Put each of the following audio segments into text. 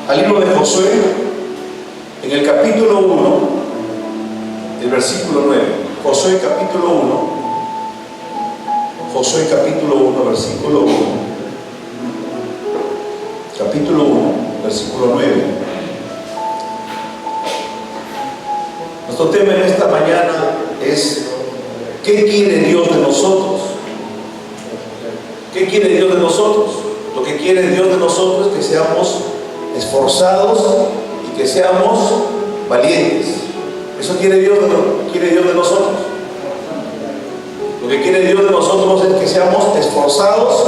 al libro de Josué, en el capítulo 1, el versículo 9. Josué capítulo 1, Josué capítulo 1, versículo 1. Capítulo 1, versículo 9. Nuestro tema en esta mañana es: ¿qué quiere Dios de nosotros? ¿Qué quiere Dios de nosotros? Lo que quiere Dios de nosotros es que seamos esforzados y que seamos valientes. Eso quiere Dios de nosotros. Lo que quiere Dios de nosotros es que seamos esforzados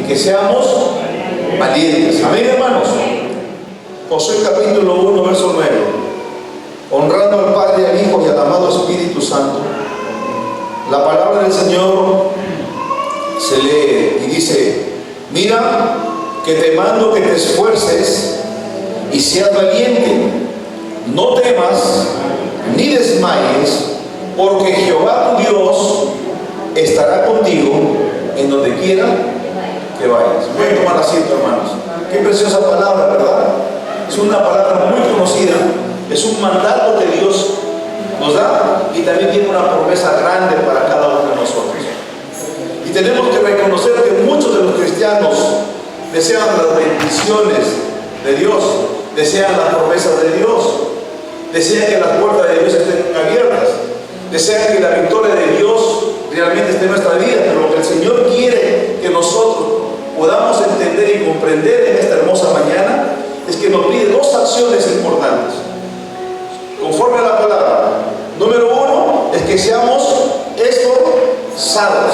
y que seamos valientes. Amén, hermanos. Josué capítulo 1, verso 9. Honrando al Padre, al Hijo y al amado Espíritu Santo. La palabra del Señor se lee y dice: mira que te mando que te esfuerces y seas valiente. No temas ni desmayes, porque Jehová tu Dios estará contigo en donde quiera que vayas. Pueden tomar asiento, hermanos. Qué preciosa palabra, ¿verdad? Es una palabra muy conocida. Es un mandato que Dios nos da y también tiene una promesa grande para cada uno de nosotros. Y tenemos que reconocer que muchos de los cristianos desean las bendiciones de Dios, desean las promesas de Dios, desean que las puertas de Dios estén abiertas, desean que la victoria de Dios realmente esté en nuestra vida. Pero lo que el Señor quiere que nosotros podamos entender y comprender en esta hermosa mañana es que nos pide dos acciones importantes conforme a la palabra. Número uno es que seamos esforzados.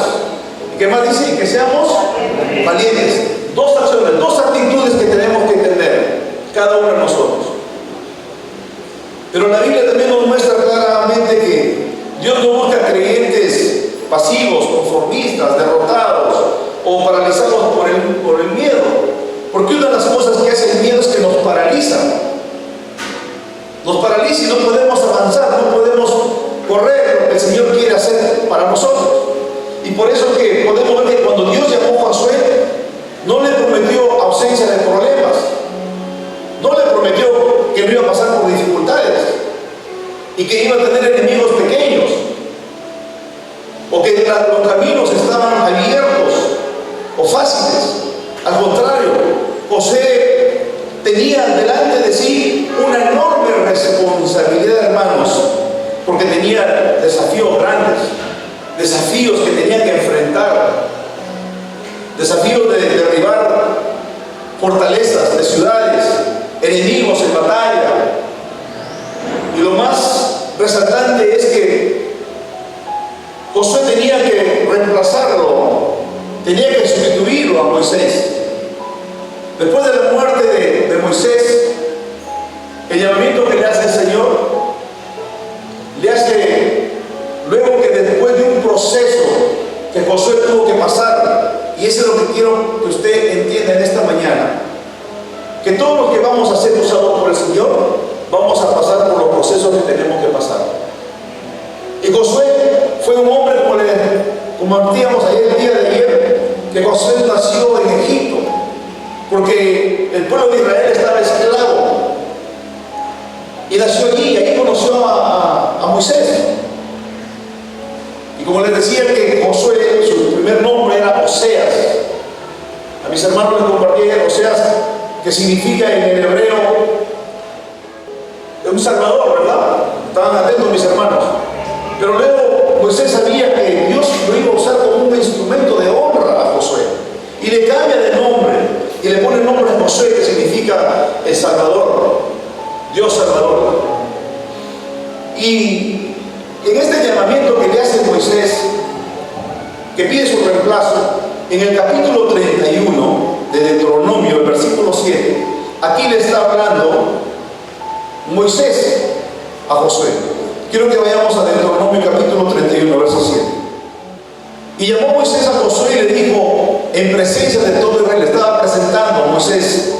¿Y qué más dice? Que seamos valientes. Dos acciones, dos actitudes que tenemos que entender cada uno de nosotros. Pero la Biblia también nos muestra claramente que Dios no busca creyentes pasivos, conformistas, derrotados o paralizados por el miedo. Porque una de las cosas que hace el miedo es que nos paraliza. Nos paraliza y no podemos avanzar, no podemos correr lo que el Señor quiere hacer para nosotros. Y por eso que podemos ver que cuando Dios llamó a Josué, no le prometió ausencia de problemas, no le prometió que no iba a pasar por dificultades y que iba a tener enemigos pequeños o que los caminos estaban abiertos o fáciles. Al contrario, Josué tenía delante de sí una enorme responsabilidad, hermanos, porque tenía desafíos grandes, desafíos que tenía que enfrentar, desafíos de derribar fortalezas de ciudades, enemigos en batalla. Y lo más resaltante es que Josué tenía que reemplazarlo, tenía que sustituirlo a Moisés. Después de la muerte de Moisés, el llamamiento que le hace el Señor, le hace luego que después de un proceso que Josué tuvo que pasar, y eso es lo que quiero que usted entienda en esta mañana, que todos los que vamos a ser usados por el Señor, vamos a pasar por los procesos que tenemos que pasar. Y Josué fue un hombre, como compartíamos ayer, el día de ayer, que Josué nació en Egipto, porque el pueblo de Israel estaba esclavo, y nació allí, y ahí conoció a Moisés. Y como les decía que Josué, su primer nombre era Oseas. A mis hermanos les compartí Oseas, que significa en el hebreo un salvador, ¿verdad? Estaban atentos mis hermanos. Pero luego Moisés sabía que Dios lo iba a usar como un instrumento de honra a Josué, y le cambia de nombre y le pone el nombre de Josué, que significa el Salvador, Dios Salvador. Y en este llamamiento que le hace Moisés, que pide su reemplazo, en el capítulo 31 de Deuteronomio, el versículo 7, aquí le está hablando Moisés a Josué. Quiero que vayamos a Deuteronomio capítulo 31, verso 7. Y llamó Moisés a Josué y le dijo, en presencia de todo Israel, le estaba presentando a Moisés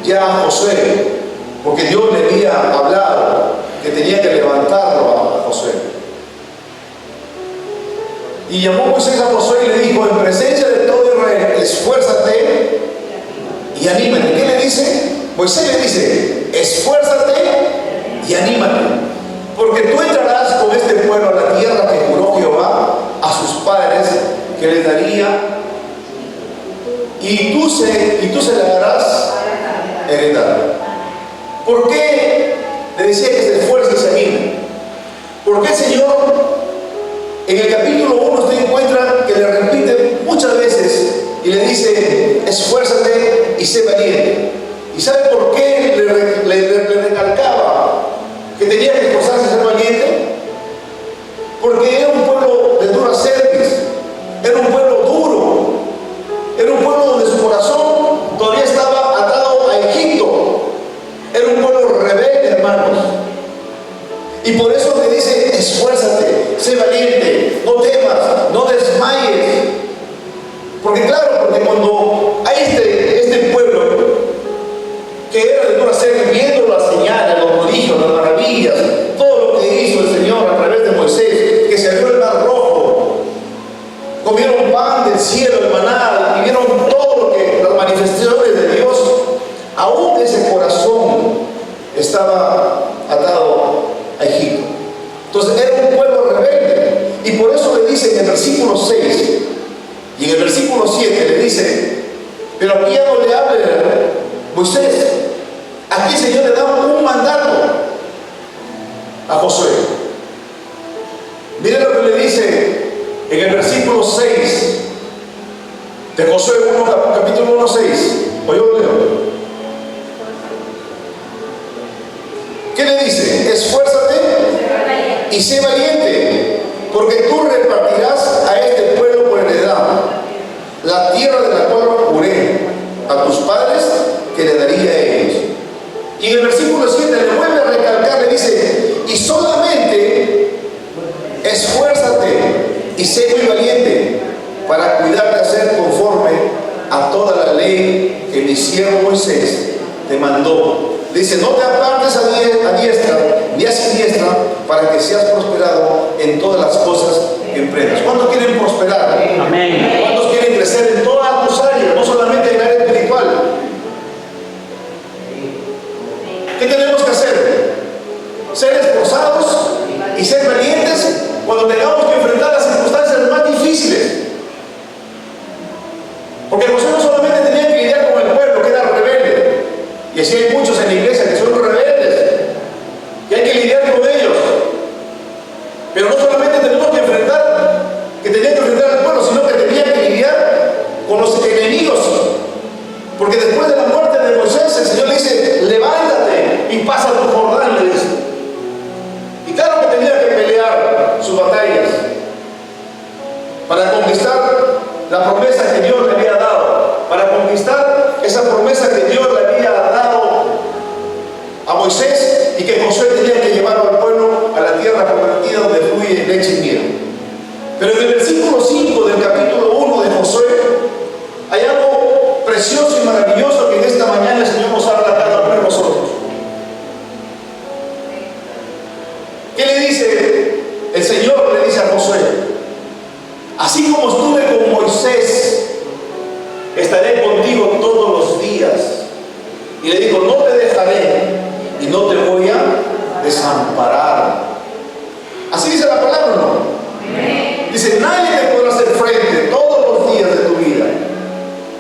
ya a Josué, porque Dios le había hablado que tenía que levantarlo a Josué. Y llamó Moisés a Josué y le dijo, en presencia de todo Israel, esfuérzate y anímate. ¿Qué le dice? Moisés le dice, esfuérzate y anímate, porque tú entrarás con este pueblo a la tierra que juró Jehová a sus padres que les daría, y tú se la darás heredar. ¿Por qué le decía que se esfuerce y se anime? Porque el Señor en el capítulo 1 usted encuentra que le repite muchas veces y le dice, esfuérzate y sé valiente. ¿Y sabe por qué le recalcaba que tenía que esforzarse y ser valiente? Porque era un pueblo de dura cerviz, era un pueblo duro, era un pueblo donde su corazón todavía estaba atado a Egipto, era un pueblo rebelde, hermanos. Y por eso le dice, esfuérzate, sé valiente, no temas, no desmayes. Porque claro, porque cuando hay este pueblo que era de dura cerviz, viendo las señales, los prodigios, las maravillas, todo lo que hizo el Señor a través de Moisés, que se abrió el mar rojo, comieron pan del cielo, el maná, y vieron todo lo que, las manifestaciones de Dios, aún ese corazón estaba atado a Egipto. Entonces era un pueblo rebelde, y por eso le dice en el versículo 6 y en el versículo 7 le dice, pero aquí ya no le hable Moisés, aquí el Señor le da un mandato a Josué. Mire lo que le dice en el versículo 6 de Josué 1, capítulo 1, 6. O yo lo leo. ¿Qué le dice? Esfuérzate y sé valiente, porque tú repartirás a este pueblo por heredad la tierra de la cual juré a tus padres que le daría a ellos. Y en el versículo 7 le vuelve a recalcar, le dice, y solamente esfuérzate y sé muy valiente para cuidar de hacer conforme a toda la ley que mi siervo Moisés te mandó. Dice, no te apartes a diestra ni a siniestra para que seas prosperado en todas las cosas que emprendas. ¿Cuántos quieren prosperar? Amén. ¿Cuántos quieren crecer en todas tus áreas, no solamente en el área espiritual? ¿Qué tenemos que hacer? Ser esforzados y ser valientes cuando tengamos que enfrentar las circunstancias más difíciles. Porque José no solamente tenía que lidiar con el pueblo que era rebelde, y así hay muchos en la iglesia que son rebeldes, que hay que lidiar con ellos. Pero no solamente tenemos que enfrentar, que tenía que enfrentar al pueblo, sino que tenía que lidiar con los enemigos. Porque después de la muerte de Moisés, el Señor le dice, levántate y pasa tu Jordán, le dice. Y claro que tenía que pelear sus batallas para conquistar la promesa que Dios le había dado, para conquistar esa promesa que Dios le había dado a Moisés y que Josué tenía que llevarlo al pueblo a la tierra prometida donde fluye leche y miel. Pero en el versículo 5 del capítulo 1 de Josué hay algo precioso y maravilloso que en esta mañana el Señor nos habla a cada uno de nosotros. ¿Qué le dice el Señor? Le dice a Josué, así como estuve con Moisés, estaré contigo todos los días. Y le dijo, no te dejaré y no te voy a desamparar. Así dice la palabra, ¿no? Dice, nadie te podrá hacer frente todos los días de tu vida.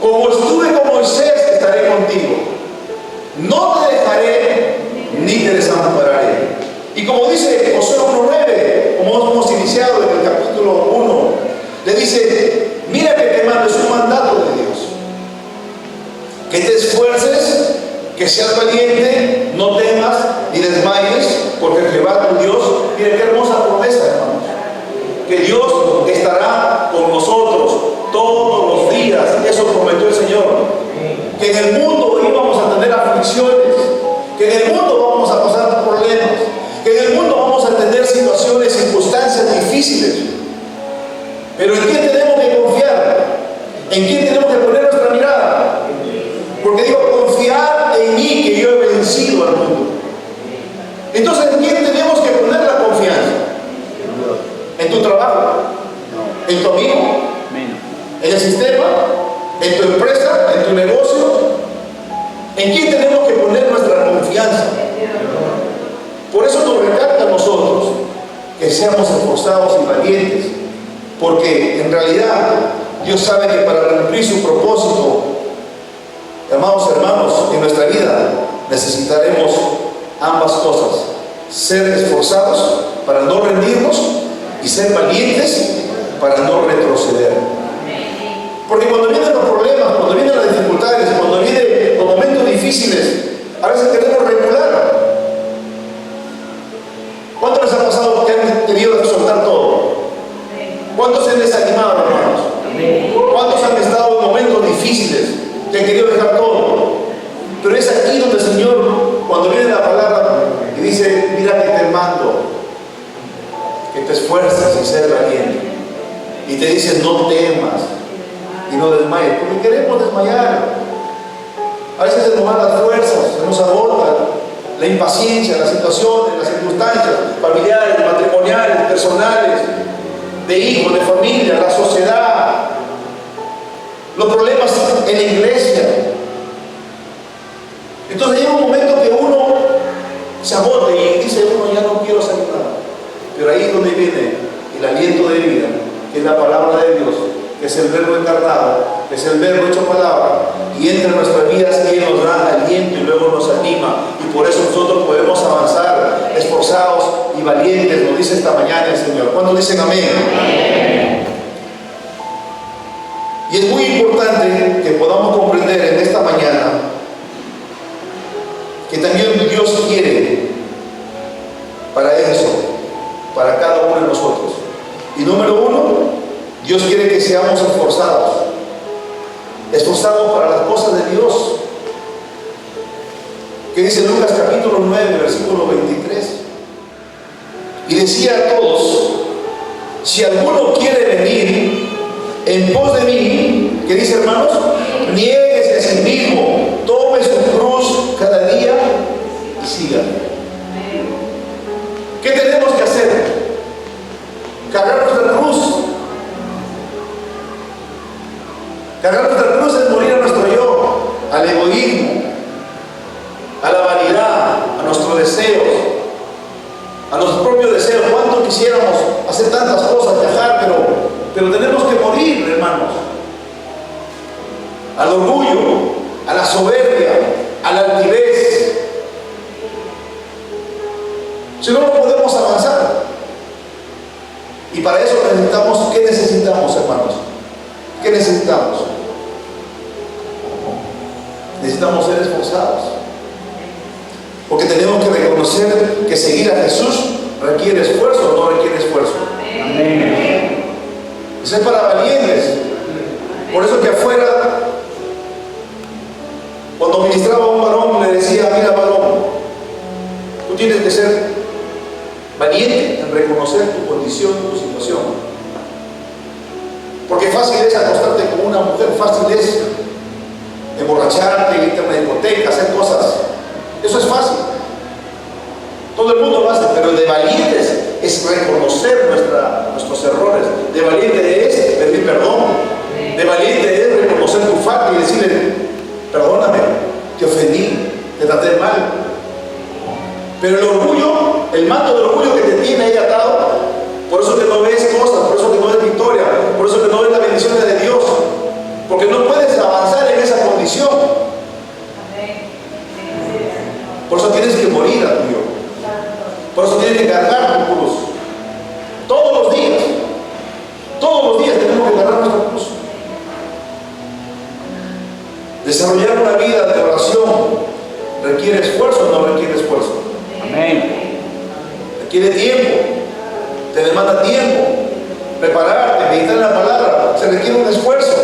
Como estuve con Moisés, estaré contigo. No te dejaré ni te desampararé. Y como dice Josué 1:9, como hemos iniciado en el capítulo 1, le dice, mira que te mando, es un mandato de Dios. Que te esfuerces, que seas valiente, no temas ni desmayes, porque Jehová tu Dios, mire qué hermosa promesa, hermanos, que Dios estará con nosotros todos los días. Eso prometió el Señor. Que en el mundo íbamos a tener aflicciones, que en el mundo vamos a pasar problemas, que en el mundo vamos a tener situaciones, circunstancias difíciles. Pero ¿en quién tenemos que confiar? ¿En quién tenemos que poner nuestra mirada? Porque digo, confiar en mí, que yo he vencido al mundo. Entonces, ¿en quién tenemos que poner la confianza? ¿En tu trabajo? ¿En tu amigo? ¿En el sistema? ¿En tu empresa? ¿En tu negocio? ¿En quién tenemos que poner seamos esforzados y valientes, porque en realidad Dios sabe que para cumplir su propósito, amados hermanos, en nuestra vida necesitaremos ambas cosas: ser esforzados para no rendirnos y ser valientes para no retroceder. Porque cuando vienen los problemas, cuando vienen las dificultades, cuando vienen los momentos difíciles, a veces queremos recular. ¿Cuántos les ha pasado que han querido soltar todo? ¿Cuántos se han desanimado, hermanos? ¿Cuántos han estado en momentos difíciles que han querido dejar todo? Pero es aquí donde el Señor, cuando viene la palabra y dice: mira que te mando, que te esfuerces y seas valiente, y te dice: no temas y no desmayes, porque queremos desmayar. A veces se nos van las fuerzas, se nos agota la impaciencia, las situaciones, las circunstancias familiares, matrimoniales, personales, de hijos, de familia, la sociedad, los problemas en la iglesia. Entonces llega un momento que uno se agota y dice: uno ya no quiero hacer nada. Pero ahí es donde viene el aliento de vida, que es la palabra de Dios, que es el verbo encarnado, que es el verbo hecho palabra, y entra en nuestras vidas, que nos da aliento y luego nos anima, y por eso nosotros podemos avanzar esforzados y valientes, nos dice esta mañana el Señor. ¿Cuántos dicen amén? Amén. Y es muy importante que podamos comprender en esta mañana que también Dios quiere para eso, para cada uno de nosotros. Y número uno, Dios quiere que seamos esforzados para las cosas de Dios. Que dice Lucas capítulo 9, versículo 23. Y decía a todos: si alguno quiere venir en pos de mí, ¿qué dice, hermanos? Niéguese a sí mismo, tome su cruz cada día y sígame. ¿Qué tenemos que hacer? Cargar nuestra cruz. Cargar nuestra cruz es morir a nuestro yo, al egoísmo, a la vanidad, a nuestros deseos, a nuestros propios deseos. ¿Cuánto quisiéramos hacer tantas cosas, viajar, pero tenemos que morir, hermanos? Al orgullo, a la soberbia, a la altivez. Si no, no podemos avanzar. Y para eso necesitamos, ¿qué necesitamos, hermanos? ¿Qué necesitamos? Necesitamos ser esforzados. Porque tenemos que reconocer que seguir a Jesús requiere esfuerzo o no requiere esfuerzo. Amén. Eso es para valientes. Por eso que afuera, cuando ministraba a un varón, le decía: mira, varón, tú tienes que ser valiente en reconocer tu condición, tu situación. Porque fácil es acostarte con una mujer, fácil es emborracharte, irte a una discoteca, hacer cosas. Eso es fácil. Todo el mundo lo hace, pero de valientes es reconocer nuestros errores. De valiente es pedir perdón. De valiente es reconocer tu falta y decirle: perdóname, te ofendí, te traté mal. Pero el orgullo, el manto del orgullo que te tiene ahí atado, por eso que no ves cosas, por eso que no ves victoria, por eso que no ves las bendiciones de Dios, porque no puedes avanzar en esa condición. Por eso tienes que morir a tu yo. Por eso tienes que cargar tu cruz. Todos los días tenemos que cargar nuestra cruz. Desarrollar una vida de oración requiere esfuerzo o no requiere esfuerzo. Amén. Requiere tiempo, te demanda tiempo. Prepararte, meditar en la palabra, se requiere un esfuerzo.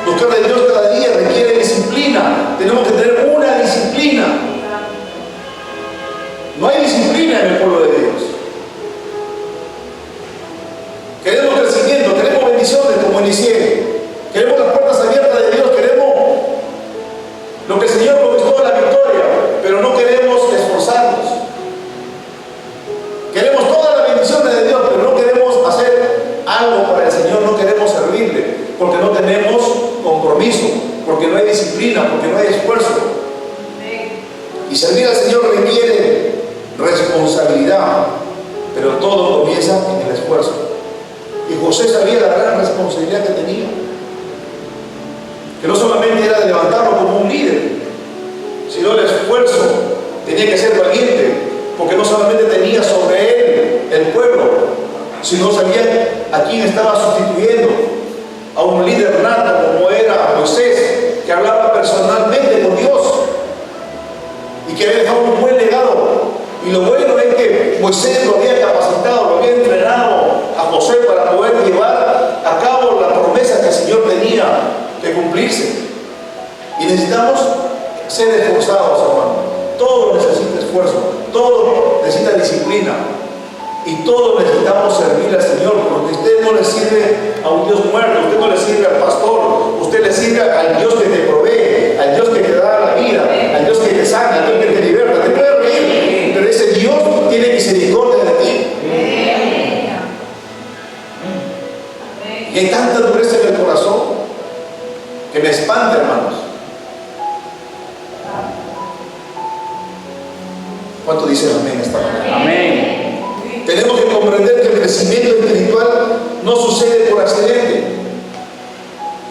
Buscar de Dios cada día requiere disciplina. Tenemos que tener una disciplina. No hay disciplina en el pueblo de Dios. Queremos crecimiento, queremos bendiciones como inicié. Queremos las puertas abiertas de Dios, queremos lo que el Señor conquistó, la victoria, pero no queremos esforzarnos. Queremos todas las bendiciones de Dios, pero no queremos hacer algo para el Señor, no queremos servirle, porque no tenemos compromiso, porque no hay disciplina, porque no hay esfuerzo. Y servir al Señor requiere responsabilidad. pero todo comienza en el esfuerzo. Y José sabía la gran responsabilidad que tenía, que no solamente era de levantarlo como un líder, sino el esfuerzo. Tenía que ser valiente, porque no solamente tenía sobre él el pueblo, sino sabía a quién estaba sustituyendo, a un líder nato como era Moisés, que hablaba personalmente con Dios y que había dejado un buen legado. Y lo bueno es que Moisés lo había capacitado, lo había entrenado a José para poder llevar a cabo la promesa que el Señor tenía que cumplirse. Y necesitamos ser esforzados, hermano. Todo necesita esfuerzo, todo necesita disciplina, y todos necesitamos servir al Señor, porque usted no le sirve a un Dios muerto, usted no le sirve al pastor, usted le sirve al Dios que te provee, al Dios que te da la vida, al Dios que te sana, al Dios que te liberta. Te puede reír, pero ese Dios tiene misericordia de ti. Y hay tanta dureza en el corazón que me espanta, hermanos. ¿Cuánto dicen amén esta mañana? Amén. Tenemos que comprender que el crecimiento espiritual no sucede por accidente.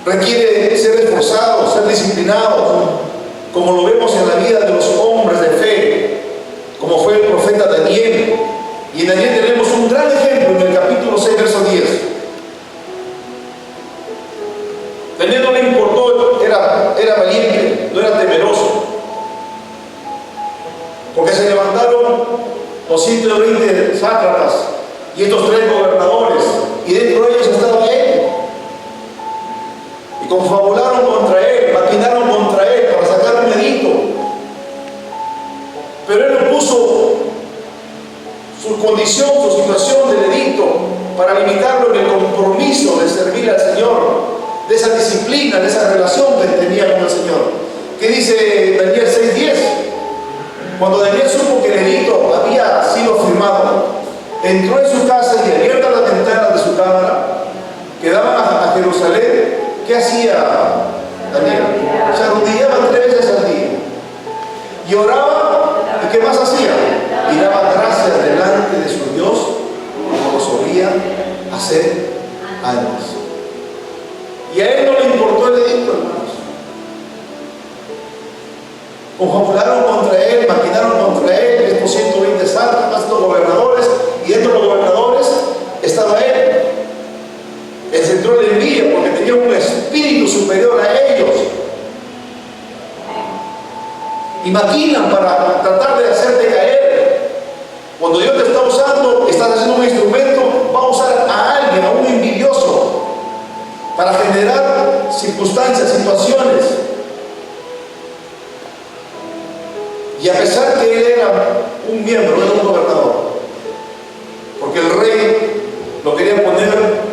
Requiere ser esforzado, ser disciplinado, como lo vemos en la vida de los hombres de fe, como fue el profeta Daniel. Y en Daniel tenemos un gran ejemplo en el capítulo 6, verso 10. Daniel no le importó, era valiente, no era temeroso, porque se levantaron los 120 sátrapas y estos 3 gobernadores, y dentro de ellos estaba él, y confabularon contra él, maquinaron contra él para sacar un edicto, pero él no puso su condición, su situación del edicto para limitarlo en el compromiso de servir al Señor, de esa disciplina, de esa relación que tenía con el Señor. ¿Qué dice Daniel 6:10? Cuando Daniel supo que el edicto había sido firmado, entró en su casa y abiertas las ventanas de su cámara que daban a Jerusalén. ¿Qué hacía Daniel? Se arrodillaba 3 veces al día y oraba. ¿Y qué más hacía? Y daba gracias delante de su Dios, como lo solía hacer antes. Y a él no le importó el edicto, hermanos. Confabularon contra él, maquinaron contra él, estos 120 sátrapas, estos gobernadores, y dentro de los gobernadores estaba él. Él se entró en envidia porque tenía un espíritu superior a ellos. Y maquinan para tratar de hacerte caer. Cuando Dios te está usando, estás haciendo un instrumento, va a usar a alguien, a un envidioso, para generar circunstancias, situaciones. Y a pesar que él era un miembro, era un gobernador, porque el rey lo quería poner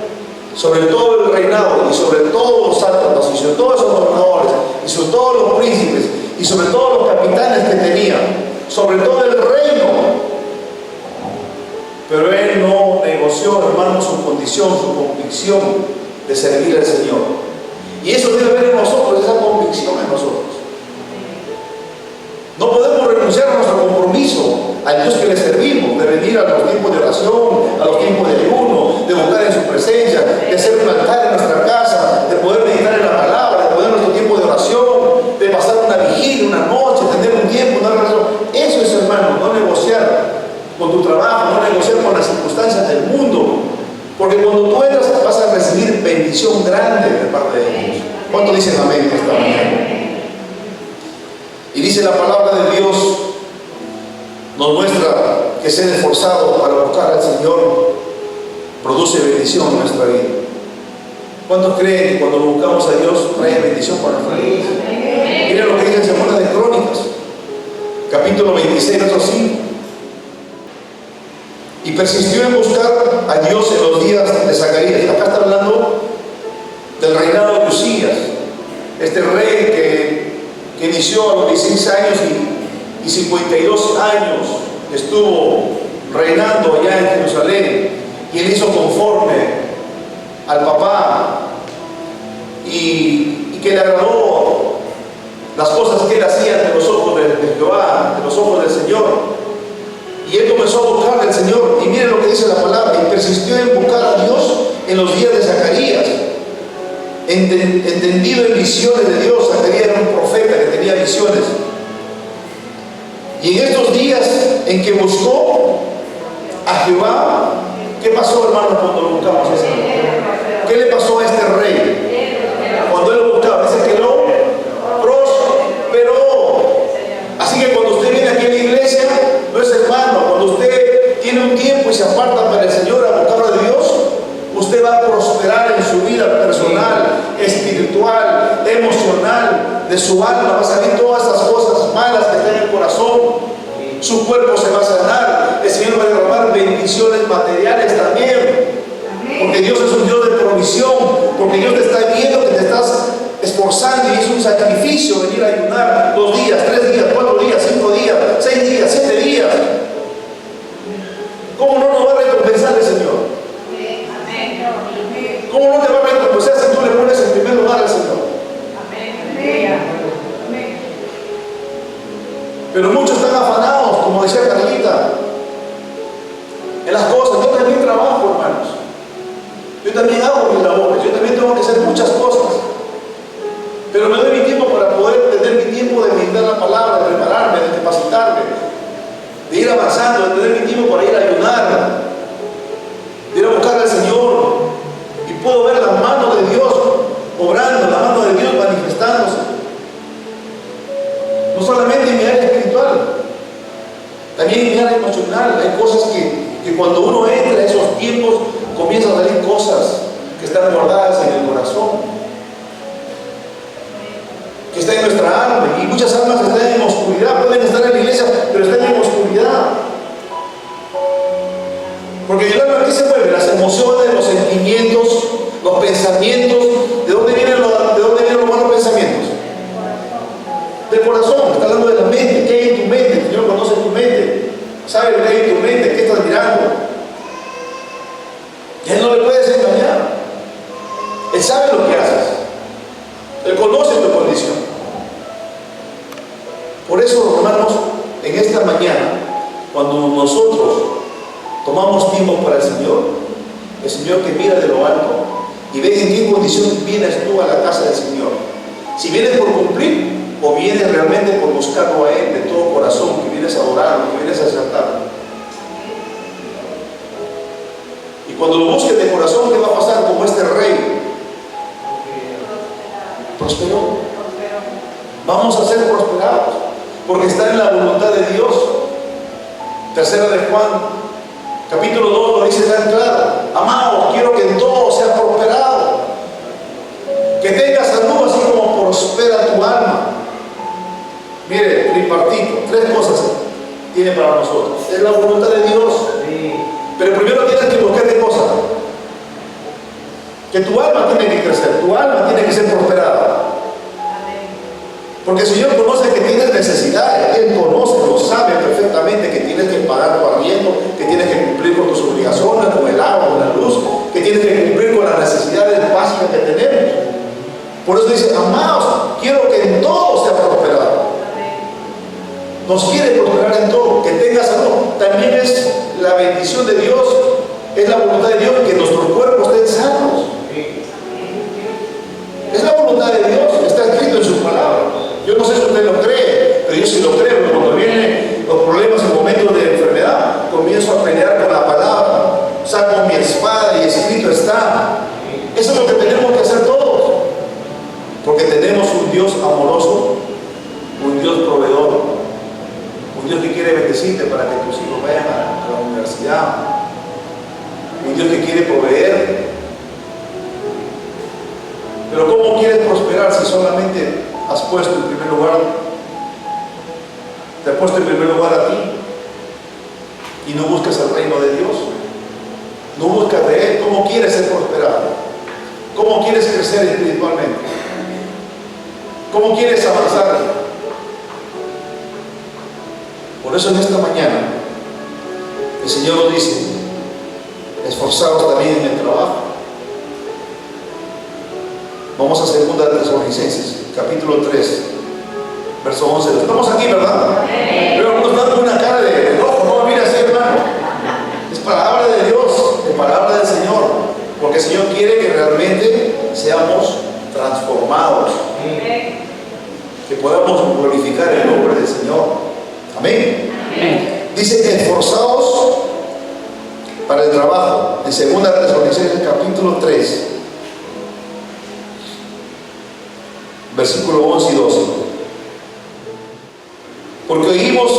sobre todo el reinado y sobre todos los sátrapas y sobre todos esos gobernadores y sobre todos los príncipes y sobre todos los capitanes que tenía, sobre todo el reino. Pero él no negoció, hermano, su condición, su convicción de servir al Señor. Y eso debe haber en nosotros, esa convicción en nosotros. No podemos renunciar a nuestro compromiso al Dios que le servimos, de venir a los tiempos de oración, a los tiempos de ayuno, de buscar en su presencia, de hacer un altar en nuestra casa, de poder meditar en la palabra, de poner nuestro tiempo de oración, de pasar una vigilia, una noche, tener un tiempo, una relación. Eso es, hermano, no negociar con tu trabajo, no negociar con las circunstancias del mundo, porque cuando tú entras vas a recibir bendición grande de parte de Dios. ¿Cuánto dicen amén esta mañana? Y dice la palabra de Dios, nos muestra que ser esforzado para buscar al Señor produce bendición en nuestra vida. ¿Cuántos creen que cuando buscamos a Dios trae bendición para nuestra vida? Miren lo que dice en 2 de Crónicas, capítulo 26, verso 5. Y persistió en buscar a Dios en los días de Zacarías. Acá está hablando del reinado de Usías, este rey que inició a los 16 años y 52 años estuvo reinando allá en Jerusalén, y él hizo conforme al papá y que le agradó las cosas que él hacía ante los ojos de Jehová, ante los ojos del Señor. Y él comenzó a buscar al Señor. Y miren lo que dice la palabra. Y persistió en buscar a Dios en los días de Zacarías. Entendido en visiones de Dios. Zacarías era un profeta que tenía visiones. Y en estos días en que buscó a Jehová, ¿qué pasó, hermanos, cuando lo buscamos a ese hombre? ¿Qué le pasó a este rey? Cuando él lo buscaba, dice que lo prosperó. Así que cuando usted viene aquí a la iglesia, no es hermano, cuando usted tiene un tiempo y se aparta para el Señor a buscar a Dios, usted va a prosperar en su vida personal, espiritual, emocional, de su alma. Va a salir todas esas cosas malas que están en el corazón. Su cuerpo se va a sanar. El Señor va a derramar bendiciones materiales también. Porque Dios es un Dios de provisión. Porque Dios te está viendo que te estás esforzando y es un sacrificio venir a ayunar 2 días, 3 días, 4 días, 5 días, 6 días, 7 días. ¿Cómo no nos va a recompensar el Señor? ¿Cómo no te va a recompensar si tú le pones en primer lugar al Señor? Pero muchos están afanados, como decía Carlita, en las cosas. Yo también trabajo, hermanos. Yo también hago mis labores. Yo también tengo que hacer muchas cosas. Pero me doy mi tiempo para poder tener mi tiempo de meditar la palabra, de prepararme, de capacitarme, de ir avanzando, de tener mi tiempo para ir a ayunar, de ir a buscar al Señor. Y puedo ver la mano de Dios obrando, la mano de Dios manifestándose. No solamente en mi área espiritual, también en mi área emocional. Hay cosas que cuando uno entra en esos tiempos comienzan a salir cosas que están guardadas en el corazón, que están en nuestra alma. Y muchas almas están en oscuridad. Pueden estar en la iglesia, pero están en oscuridad. Porque el alma, ¿qué se mueve? Las emociones, los sentimientos, los pensamientos. ¿De dónde vienen los malos pensamientos? Del corazón. Está hablando de la mente. ¿Qué hay en tu mente? El Señor conoce tu mente, sabe lo que hay en tu mente, qué estás mirando. Y Él no le puedes engañar. Él sabe lo que haces. Él conoce tu condición. Por eso, hermanos, en esta mañana, cuando nosotros tomamos tiempo para el Señor que mira de lo alto y ve en qué condición vienes tú a la casa del Señor. Si vienes por cumplir, o vienes realmente por buscarlo a Él de todo corazón, que vienes a adorarlo, que vienes a acertarlo. Y cuando lo busques de corazón, ¿qué va a pasar? Como este rey prosperó. Vamos a ser prosperados, porque está en la voluntad de Dios. Tercera de Juan, capítulo 2, lo dice tan claro: amados, quiero que en todo sea prosperado, que tengas salud así como prospera tu alma. Mire, tripartito, 3 cosas tiene para nosotros. Es la voluntad de Dios. Pero primero tienes que buscar qué cosa. Que tu alma tiene que crecer, tu alma tiene que ser prosperada. Porque el Señor conoce que tienes necesidades. Él conoce, lo sabe perfectamente, que tienes que pagar tu arriendo, que tienes que cumplir con tus obligaciones, con el agua, con la luz, que tienes que cumplir con las necesidades básicas que tenemos. Por eso dice: amados, quiero que en todo sea prosperado. Nos quiere prosperar en todo, que tenga salud. También es la bendición de Dios, es la voluntad de Dios que nuestros cuerpos estén sanos. Es la voluntad de Dios, está escrito en su palabra. Yo no sé si usted lo cree, pero yo sí lo creo. Porque cuando vienen los problemas en momentos de enfermedad, comienzo a pelear con la palabra, saco mi espada y escrito está. Eso es lo que tenemos que hacer todos, porque tenemos un Dios amoroso, un Dios proveedor, un Dios que quiere bendecirte para que tus hijos vayan a la universidad, un Dios que quiere proveer. Pero ¿cómo quieres prosperar si solamente has puesto en primer lugar, te has puesto en primer lugar a ti y no buscas el reino de Dios? No buscas de Él. ¿Cómo quieres ser prosperado? ¿Cómo quieres crecer espiritualmente? ¿Cómo quieres avanzar? Por eso en esta mañana el Señor nos dice: esforzaos también en el trabajo. Vamos a 2 de Tesalonicenses, capítulo 3, verso 11. Estamos aquí, ¿verdad? Pero algunos dan una cara de enojo, no, mira, así, realmente seamos transformados. Que podamos glorificar el nombre del Señor. Amén. Dice, esforzaos para el trabajo. En 2 Tesalonicenses capítulo 3, versículo 11 y 12. Porque oímos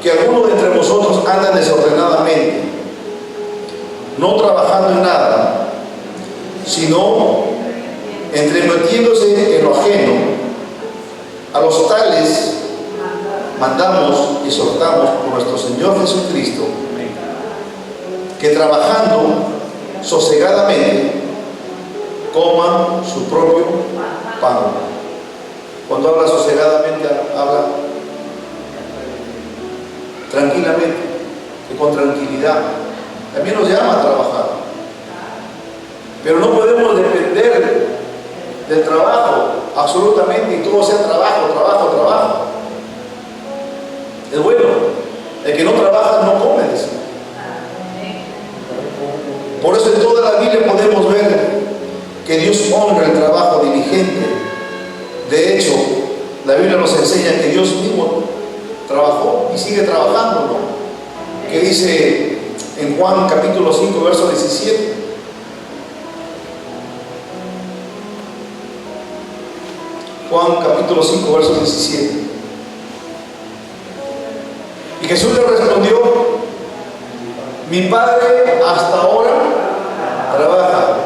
que algunos de entre vosotros andan desordenadamente, no trabajando en nada, sino entremetiéndose en lo ajeno. A los tales mandamos y exhortamos por nuestro Señor Jesucristo, que trabajando sosegadamente coman su propio pan. Cuando habla sosegadamente, habla tranquilamente, y con tranquilidad. También nos llama a trabajar, pero no podemos depender del trabajo absolutamente, y todo sea trabajo, trabajo, trabajo. Es bueno, el que no trabaja no come, dice. Por eso en toda la Biblia podemos ver que Dios honra el trabajo diligente. De hecho, la Biblia nos enseña que Dios mismo trabajó y sigue trabajando, ¿no? Que dice en Juan capítulo 5, verso 17. Juan capítulo 5, verso 17. Y Jesús le respondió: mi Padre hasta ahora trabaja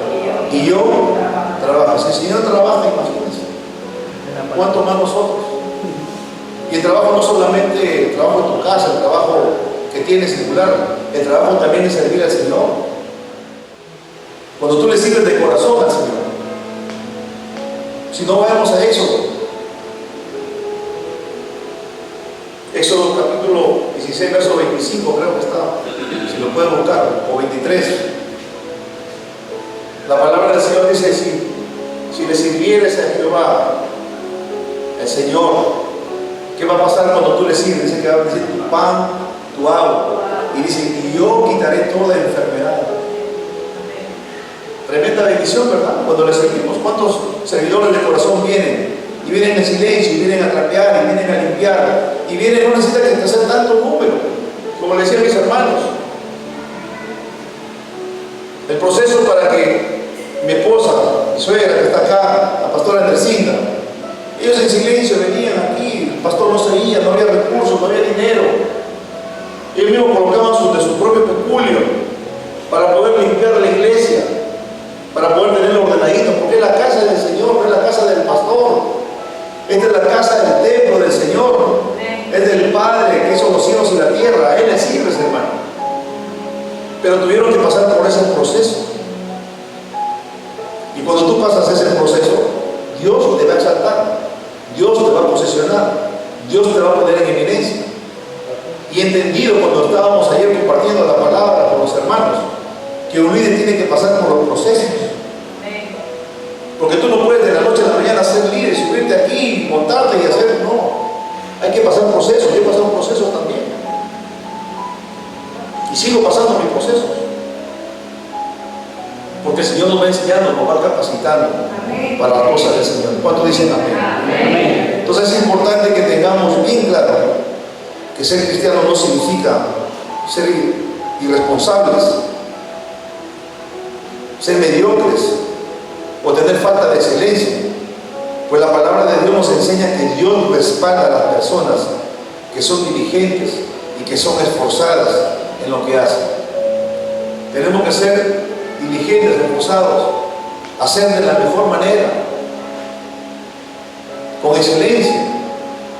y yo trabajo. Si el Señor trabaja, imagínense, ¿cuánto más nosotros? Y el trabajo no solamente el trabajo en tu casa, el trabajo que tienes singular, el trabajo también es servir al Señor. Cuando tú le sirves de corazón al Señor. Si no, vayamos a Éxodo. Éxodo capítulo 16, verso 25, creo que está, si lo pueden buscar, o 23. La palabra del Señor dice: si le sirvieres a Jehová, el Señor, ¿qué va a pasar cuando tú le sirves? Dice que va a decir tu pan, tu agua. Y dice: y yo quitaré toda enfermedad. Tremenda bendición, ¿verdad? Cuando le servimos. ¿Cuántos servidores de corazón vienen? Y vienen en silencio, y vienen a trapear, y vienen a limpiar, y vienen, no necesitan que hacer tanto número, como le decían mis hermanos. El proceso para que mi esposa, mi suegra que está acá, la pastora Andercinda, ellos en silencio venían aquí, el pastor no seguía, no había recursos, no había dinero. Ellos mismos colocaban de su propio peculio para poder limpiar la iglesia, para poder tenerlo ordenadito, porque es la casa del Señor, no es la casa del pastor. Esta es la casa del templo del Señor. Es del Padre que hizo los cielos y la tierra. A Él le sirves, hermano. Pero tuvieron que pasar por ese proceso. Y cuando tú pasas ese proceso, Dios te va a exaltar, Dios te va a posesionar, Dios te va a poner en eminencia. Y entendido cuando estábamos ayer compartiendo la palabra con los hermanos, que un líder tiene que pasar por los procesos. Porque tú no puedes de la noche a la mañana ser líder, subirte aquí, montarte y hacer, no. Hay que pasar procesos, yo he pasado procesos también. Y sigo pasando mis procesos. Porque el Señor nos va enseñando, nos va capacitando para las cosas del Señor. ¿Cuántos dicen amén? Entonces es importante que tengamos bien claro que ser cristiano no significa ser irresponsables, ser mediocres o tener falta de excelencia. Pues la palabra de Dios nos enseña que Dios respalda a las personas que son diligentes y que son esforzadas en lo que hacen. Tenemos que ser diligentes, esforzados, hacer de la mejor manera, con excelencia.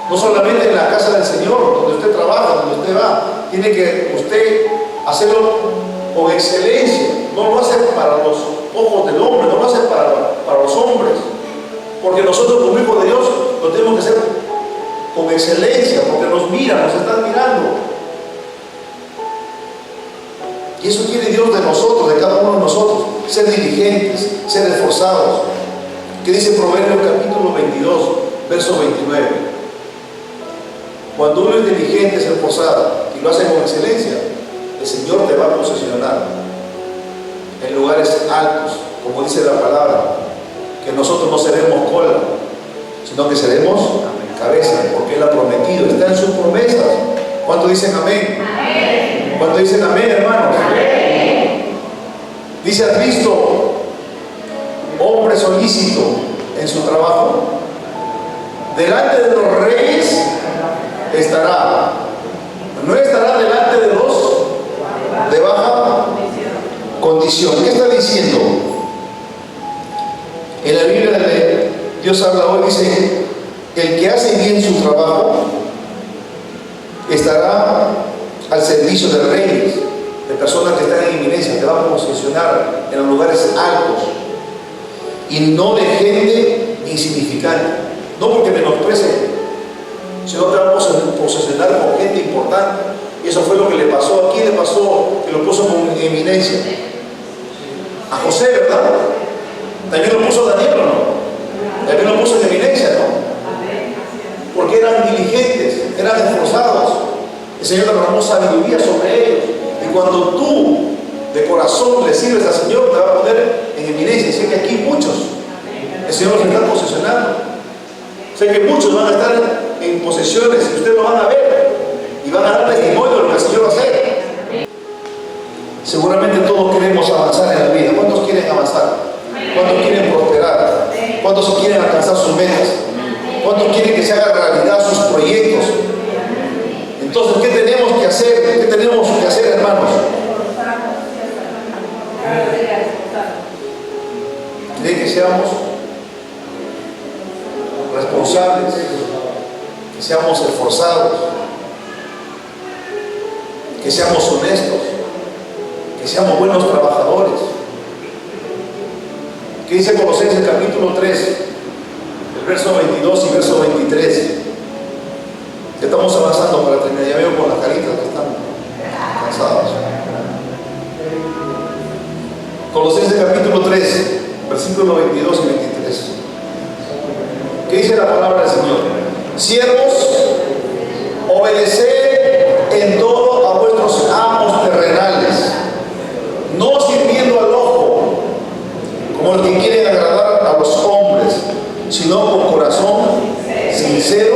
No solamente en la casa del Señor, donde usted trabaja, donde usted va, tiene que usted hacerlo con excelencia. No lo hace para los ojos del hombre, no lo hace para los hombres. Porque nosotros como hijos de Dios lo tenemos que hacer con excelencia, porque nos miran, nos están mirando. Y eso quiere Dios de nosotros, de cada uno de nosotros, ser diligentes, ser esforzados. ¿Qué dice Proverbios capítulo 22, verso 29? Cuando uno es diligente, es esforzado y lo hace con excelencia, el Señor te va a posesionar en lugares altos, como dice la palabra, que nosotros no seremos cola, sino que seremos cabeza, porque Él ha prometido, está en sus promesas. ¿Cuántos dicen amén? Amén. ¿Cuántos dicen amén, hermanos? Amén. Dice: ¿has visto hombre solícito en su trabajo? Delante de los reyes estará. No estará delante de los de baja condición. ¿Qué está diciendo? En la Biblia Dios habla hoy, dice: el que hace bien su trabajo estará al servicio de reyes, de personas que están en inminencia, que van a posicionar en los lugares altos, y no de gente insignificante. No porque menosprecie, sino que vamos a posicionar con gente importante. Y eso fue lo que le pasó. Aquí le pasó que lo puso con eminencia a José, ¿verdad? También lo puso Daniel, ¿o no? También lo puso en eminencia, ¿no? Porque eran diligentes, eran esforzados. El Señor derramó sabiduría sobre ellos. Y cuando tú de corazón le sirves al Señor, te va a poner en eminencia. Sé que aquí muchos, el Señor los está posicionando. Sé que muchos van a estar en posesiones y ustedes lo van a ver y van a dar testimonio de lo que el Señor va a hacer. Seguramente todos queremos avanzar en la vida. ¿Cuántos quieren avanzar? ¿Cuántos quieren prosperar? ¿Cuántos quieren alcanzar sus metas? ¿Cuántos quieren que se hagan realidad sus proyectos? Entonces, ¿qué tenemos que hacer? ¿Qué tenemos que hacer, hermanos? De que seamos responsables, que seamos esforzados, que seamos honestos, que seamos buenos trabajadores. ¿Qué dice Colosenses capítulo 3, el verso 22 y verso 23? Ya estamos avanzando para terminar. Ya veo por las caritas que están cansados. Colosenses capítulo 3, versículos 22 y 23. ¿Qué dice la palabra del Señor? Siervos, obedeced en todo a vuestros amos terrenales, no sirviendo al ojo, como los que quieren agradar a los hombres, sino con corazón sincero,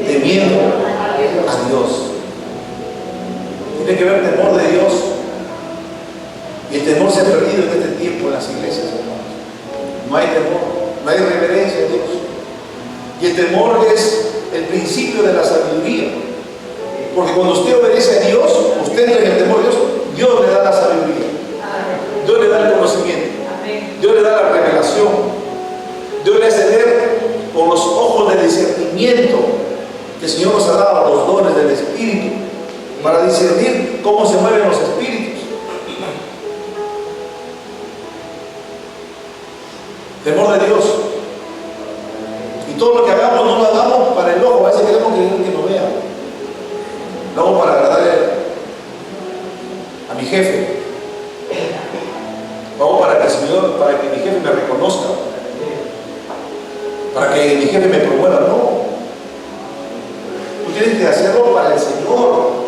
temiendo a Dios. Tiene que haber temor de Dios. Y el temor se ha perdido en este tiempo en las iglesias, hermanos. No hay temor, no hay reverencia a Dios. Y el temor es el principio de la sabiduría. Porque cuando usted obedece a Dios, usted entra en el temor de Dios, Dios le da la sabiduría. Dios le da el conocimiento. Dios le da la revelación. Dios le hace ver con los ojos de discernimiento que el Señor nos ha dado los dones del Espíritu para discernir cómo se mueven los espíritus. Temor de Dios. Y todo lo que hagamos no lo hagamos para el ojo. A veces queremos que nos vea. Lo hago para agradar a mi jefe. Lo hago para que el Señor, para que mi jefe me reconozca. Para que mi jefe me promueva. No. Tú tienes que hacerlo para el Señor.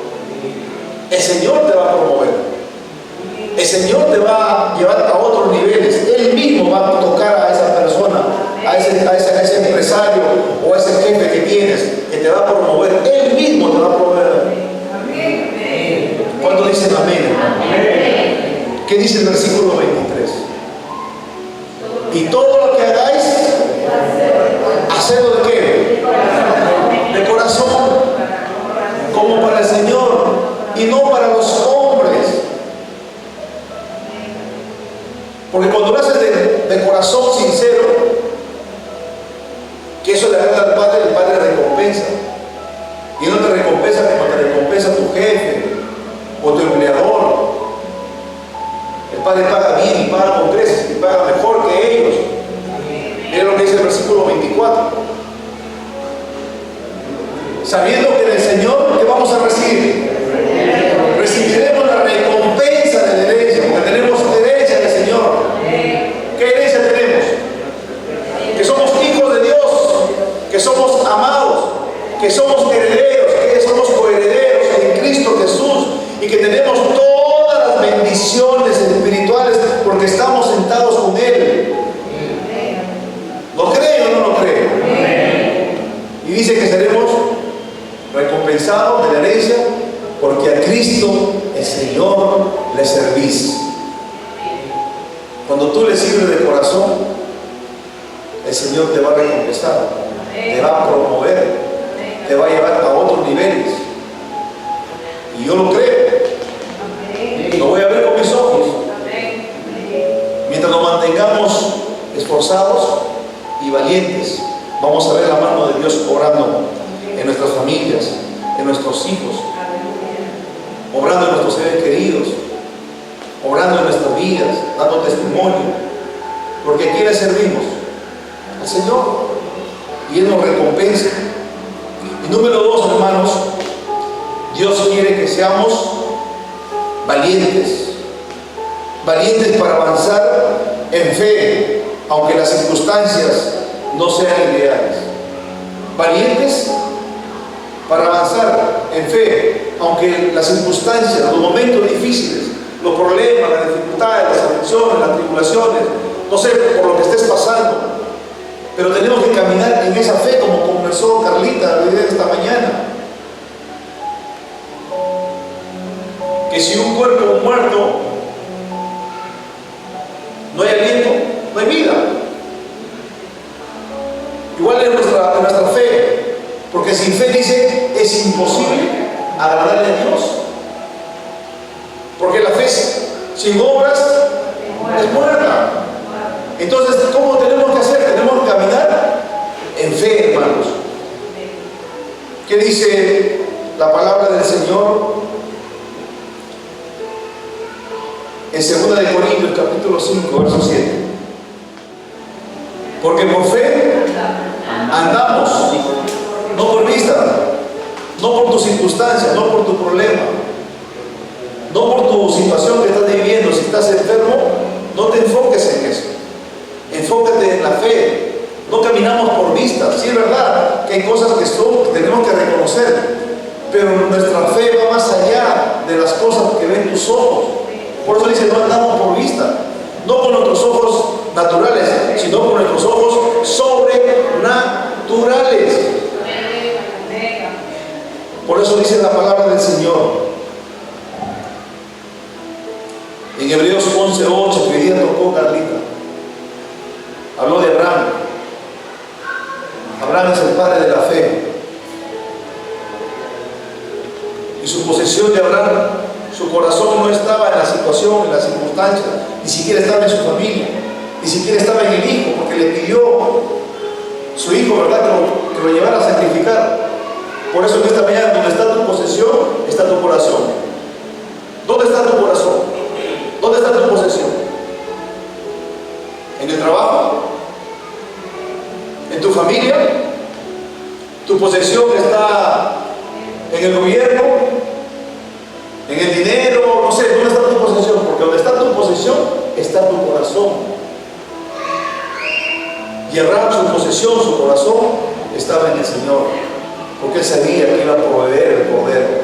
El Señor te va a promover. El Señor te va a llevar a otros niveles. Él mismo va a tocar a esa persona, a ese empresario o a ese jefe que tienes, que te va a promover. Él mismo te va a promover. ¿Cuántos dicen amén? Amén. ¿Qué dice el versículo 23? Y todo lo que hagáis, hacedlo de qué? De corazón, como para el Señor y no para los hombres. Porque cuando lo haces de corazón sincero, que eso le agrada al Padre, el Padre recompensa. Y no te recompensa como te recompensa tu jefe o tu empleador. El Padre paga bien y paga con creces y paga mejor que ellos. Miren lo que dice el versículo 24. Sabiendo que del Señor, ¿qué vamos a recibir? Recibiremos la recompensa de la herencia, porque tenemos herencia del Señor. ¿Qué herencia tenemos? Que somos hijos de Dios, que somos amados, que somos herederos, que somos coherederos en Cristo Jesús y que tenemos todas las bendiciones espirituales porque estamos sentados Y dice que seremos recompensados de la herencia porque a Cristo el Señor le servís. Cuando tú le sirves de corazón, el Señor te va a recompensar, te va a promover, te va a llevar a otros niveles. Y yo lo creo, lo voy a ver con mis ojos. Mientras nos mantengamos esforzados y valientes, vamos a ver la mano de Dios obrando en nuestras familias, en nuestros hijos, obrando en nuestros seres queridos, obrando en nuestras vidas, dando testimonio. Porque ¿a quién le servimos? Al Señor. Y Él nos recompensa. Y número 2, hermanos, Dios quiere que seamos valientes. Valientes para avanzar en fe, aunque las circunstancias no sean ideales. Valientes para avanzar en fe, aunque las circunstancias, los momentos difíciles, los problemas, las dificultades, las aflicciones, las tribulaciones, no sé por lo que estés pasando, pero tenemos que caminar en esa fe como conversó Carlita esta mañana. Que si un cuerpo muerto no hay aliento, no hay vida. Igual es nuestra fe, porque sin fe dice es imposible agradarle a Dios, porque la fe sin obras es muerta. Entonces, ¿cómo tenemos que hacer? Tenemos que caminar en fe, hermanos. ¿Qué dice la palabra del Señor? En 2 de Corintios capítulo 5, verso 7. Porque por fe andamos, no por vista, no por tus circunstancias, no por tu problema, no por tu situación que estás viviendo. Si estás enfermo, no te enfoques en eso. Enfócate en la fe. No caminamos por vista. Sí es verdad que hay cosas que tenemos que reconocer, pero nuestra fe va más allá de las cosas que ven tus ojos. Por eso dice, no andamos por vista, no con nuestros ojos naturales, sino con nuestros ojos sobrenaturales. Por eso dice la palabra del Señor en Hebreos 11:8, que hoy día tocó Carlita. Habló de Abraham. Abraham es el padre de la fe. Y su posesión de Abraham, su corazón no estaba en la situación, en las circunstancias, ni siquiera estaba en su familia, ni siquiera estaba en el hijo, porque le pidió su hijo, ¿verdad?, que lo llevara a sacrificar. Por eso en esta mañana, donde está tu posesión, está tu corazón. ¿Dónde está tu corazón? ¿Dónde está tu posesión? ¿En el trabajo? ¿En tu familia? ¿Tu posesión está en el gobierno? ¿En el dinero? No sé, ¿dónde está tu posesión? Porque donde está tu posesión, está tu corazón. Y Abraham, su posesión, su corazón, estaba en el Señor, porque él sabía que iba a proveer el poder.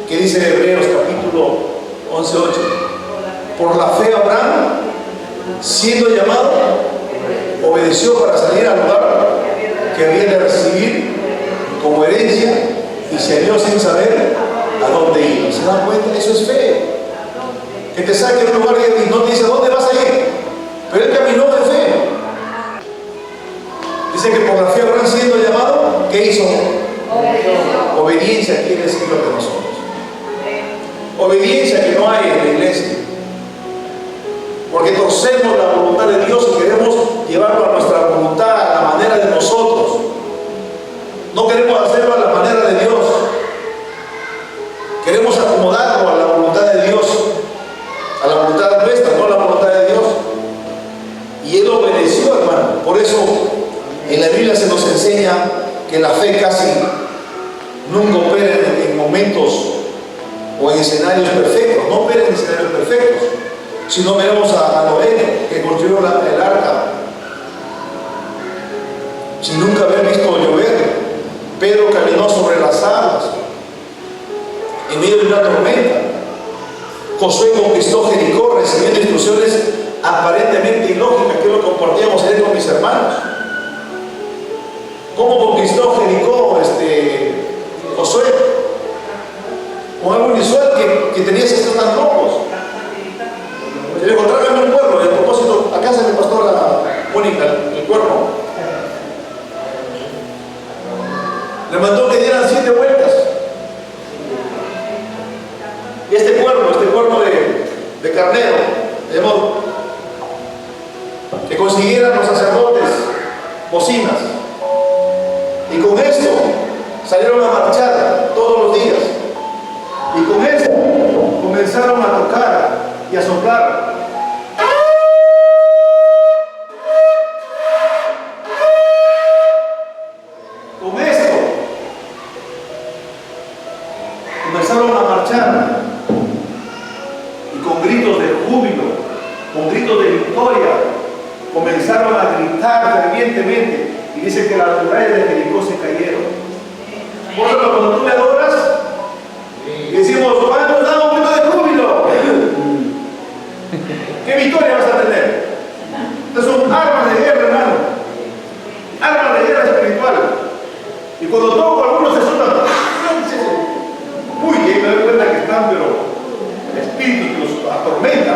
¿Qué dice Hebreos capítulo 11:8? Por la fe Abraham, siendo llamado, obedeció para salir al lugar que había de recibir como herencia, y salió sin saber a dónde iba. ¿Se dan cuenta? Eso es fe. Que te saque de un lugar y no te dice ¿dónde vas a ir? Pero él caminó de fe. Dice que por la fe Abraham, siendo llamado, ¿qué hizo? Obediencia quiere decir lo de nosotros. Obediencia que no hay en la iglesia. Porque torcemos la voluntad de Dios y queremos llevarlo a nuestra voluntad, a la manera de nosotros. No queremos hacerlo a la manera de Dios. Queremos acomodarlo a la voluntad de Dios, a la voluntad nuestra, no a la voluntad de Dios. Y él obedeció, hermano. Por eso en la Biblia se nos enseña que la fe casi nunca opera en momentos o en escenarios perfectos. No opera en escenarios perfectos. Si no, miramos a Noé, que construyó el arca, sin nunca haber visto llover. Pedro caminó sobre las aguas en medio de una tormenta. Josué conquistó Jericó recibiendo instrucciones aparentemente ilógicas, que lo compartíamos ayer con mis hermanos. ¿Cómo conquistó Jericó Josué? Con algo inusual que tenía estos tan locos. Le dijo, tráigame un cuerno. Y a propósito, acá se me pasó la Mónica, el cuerno. Le mandó que dieran 7 vueltas. Y este cuerno de carnero, que consiguieran los sacerdotes bocinas. Y con esto salieron a marchar todos los días. Y con esto comenzaron a tocar y a soplar. Con esto comenzaron a marchar. Y con gritos de júbilo, con gritos de victoria, comenzaron a gritar fervientemente. Y dice que las murallas de Jericó se cayeron. Por eso cuando tú le adoras, y decimos, ¿cuándo da un grito de júbilo? ¿Qué victoria vas a tener? Estas son armas de guerra, hermano. Armas de guerra espiritual. Y cuando toco, algunos se asustan. Uy, y ahí me doy cuenta que están, pero el espíritu que los atormenta.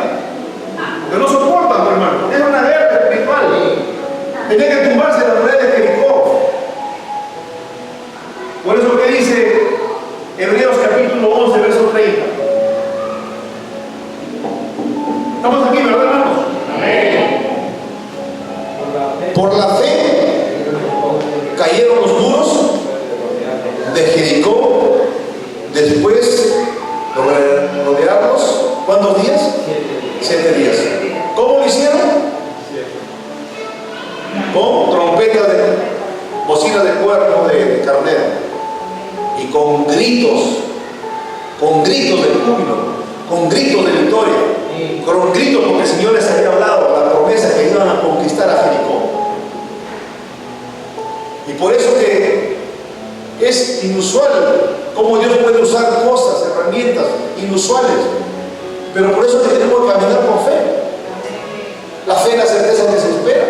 Que no soportan, hermano. Es una guerra espiritual. Tenía que tumbarse la muralla de Jericó. Por eso que dice Hebreos capítulo 11, verso 30. Estamos aquí, ¿verdad, hermanos? Amén. Por la fe cayeron los muros de Jericó después de rodearlos. ¿Cuántos días? 7 días. ¿Cómo lo hicieron? Con trompeta de bocina de cuerno de carnero y con gritos de júbilo, con gritos de victoria, con gritos porque el Señor les había hablado la promesa que iban a conquistar a Jericó. Y por eso que es inusual cómo Dios puede usar cosas, herramientas inusuales, pero por eso que tenemos que caminar con fe. La fe es la certeza que se espera,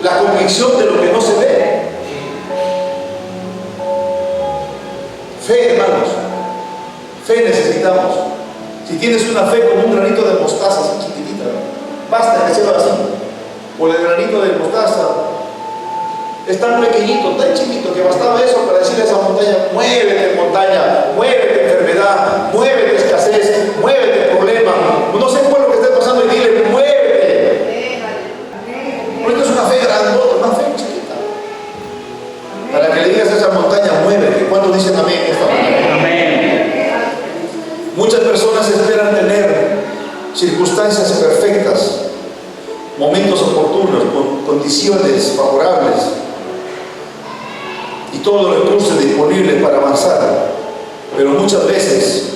la convicción de lo que no se ve. Fe, hermanos, fe necesitamos. Si tienes una fe como un granito de mostaza, así chiquitita, basta que sea así. O el granito de mostaza es tan pequeñito, tan chiquito, que bastaba eso para decirle a esa montaña: muévete, montaña, muévete, enfermedad, muévete, escasez, muévete, problema. No sé cuál es lo que esté pasando y dile: muévete. Porque es una fe grandota, una fe chiquita, para que le digas a esa montaña: muévete. ¿Cuántos dicen amén esta mañana? Amén. Muchas personas esperan tener circunstancias perfectas, momentos oportunos, condiciones favorables y todos los recursos disponibles para avanzar, pero muchas veces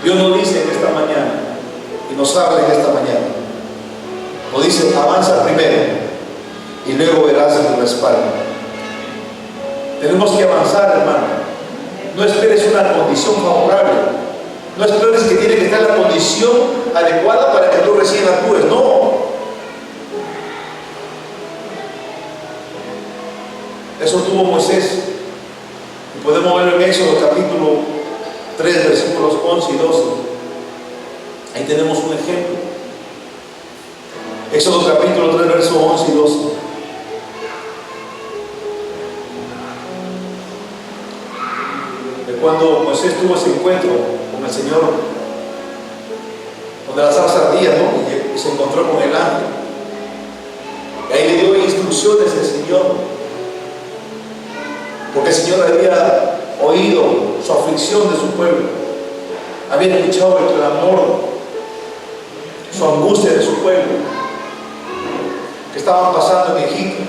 Dios nos dice en esta mañana, y nos habla en esta mañana, nos dice: avanza primero y luego verás el respaldo. Tenemos que avanzar, hermano. No esperes una condición favorable, no esperes que tiene que estar la condición adecuada para que tú recién actúes. No. Eso tuvo Moisés, y podemos verlo en Éxodo capítulo 3, versículos 11 y 12. Ahí tenemos un ejemplo. Éxodo capítulo 3, versos 11 y 12. De cuando Moisés tuvo ese encuentro con el Señor, donde la zarza ardía, ¿no? Y se encontró con el ángel. Y ahí le dio instrucciones el Señor. Porque el Señor había oído su aflicción de su pueblo, había escuchado el clamor, su angustia de su pueblo, que estaban pasando en Egipto.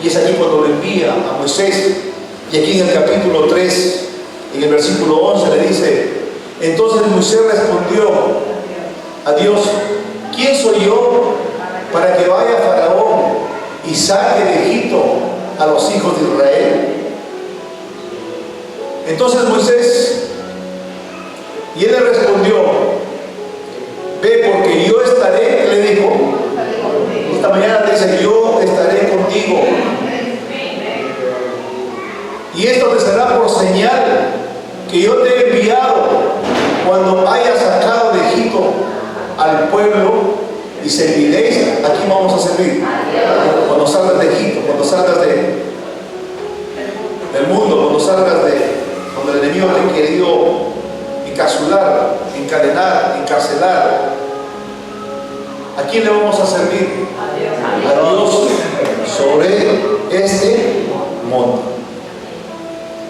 Y es aquí cuando le envía a Moisés. Y aquí en el capítulo 3, en el versículo 11, le dice: entonces Moisés respondió a Dios: ¿quién soy yo para que vaya Faraón y saque de Egipto a los hijos de Israel? Entonces Moisés, y él le respondió: ve, porque yo estaré, le dijo, esta mañana te dice: yo estaré contigo. Y esto te será por señal que yo te he enviado cuando hayas sacado de Egipto al pueblo. Y serviréis. ¿A quién vamos a servir? Cuando salgas de Egipto, cuando salgas del mundo, cuando salgas cuando el enemigo te ha querido encapsular, encadenar, encarcelar. ¿A quién le vamos a servir? A Dios sobre este monte.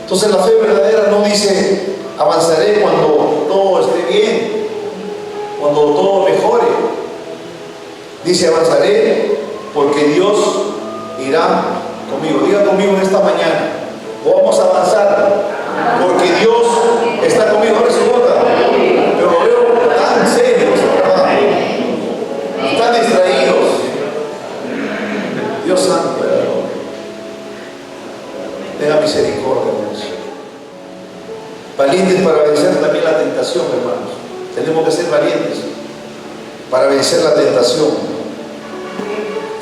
Entonces la fe verdadera no dice avanzaré cuando todo esté bien, cuando todo mejore. Dice avanzaré porque Dios irá conmigo. Diga conmigo en esta mañana, vamos a avanzar porque Dios está conmigo. Abre su boca. Pero lo veo tan serios, ¿verdad? Tan distraídos. Dios santo, perdón. Tenga misericordia, Dios. Valientes para vencer también la tentación, hermanos. Tenemos que ser valientes para vencer la tentación.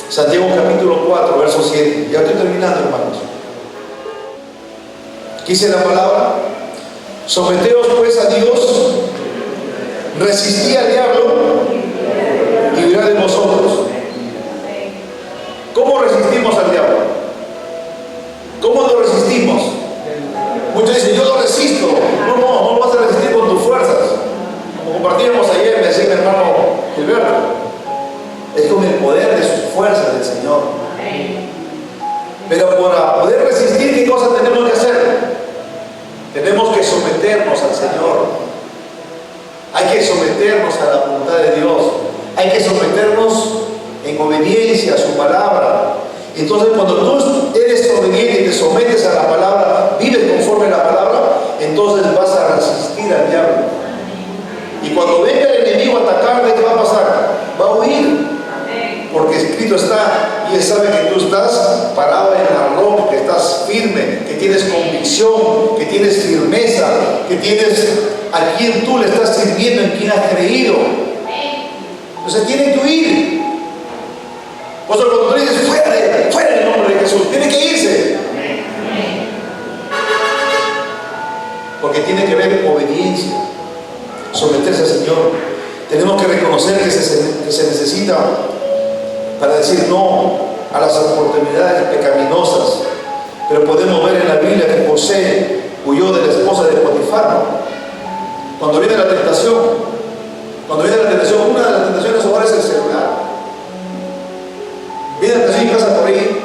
Santiago capítulo 4, verso 7. Ya estoy terminando, hermanos. ¿Qué dice la palabra? Someteos pues a Dios, resistid al diablo y huirá de vosotros. ¿Cómo resistimos al diablo? ¿Cómo lo resistimos? Muchos dicen, yo lo resisto. No lo vas a resistir con tus fuerzas. Como compartíamos ayer, me decía mi hermano Gilberto, es con el poder de sus fuerzas del Señor. Pero para poder resistir, ¿qué cosa tenemos que hacer? Tenemos que someternos al Señor. Hay que someternos a la voluntad de Dios. Hay que someternos en obediencia a su palabra. Entonces, cuando tú eres obediente y te sometes a la palabra, vives conforme a la palabra, entonces vas a resistir al diablo. Y cuando venga el enemigo a atacarte, ¿qué va a pasar? Va a huir. Porque escrito está, y Él sabe que tú estás parado en la roca, que estás firme, que tienes convicción, que tienes firmeza, que tienes a quien tú le estás sirviendo, en quien has creído. Entonces tiene que huir. Por eso cuando tú dices, fuera en el nombre de Jesús, tiene que irse. Porque tiene que haber obediencia, someterse al Señor. Tenemos que reconocer que se necesita para decir no a las oportunidades pecaminosas. Pero podemos ver en la Biblia que José huyó de la esposa de Potifar, ¿no? Cuando viene la tentación, una de las tentaciones ahora es el celular. Viene la tentación y pasa por ahí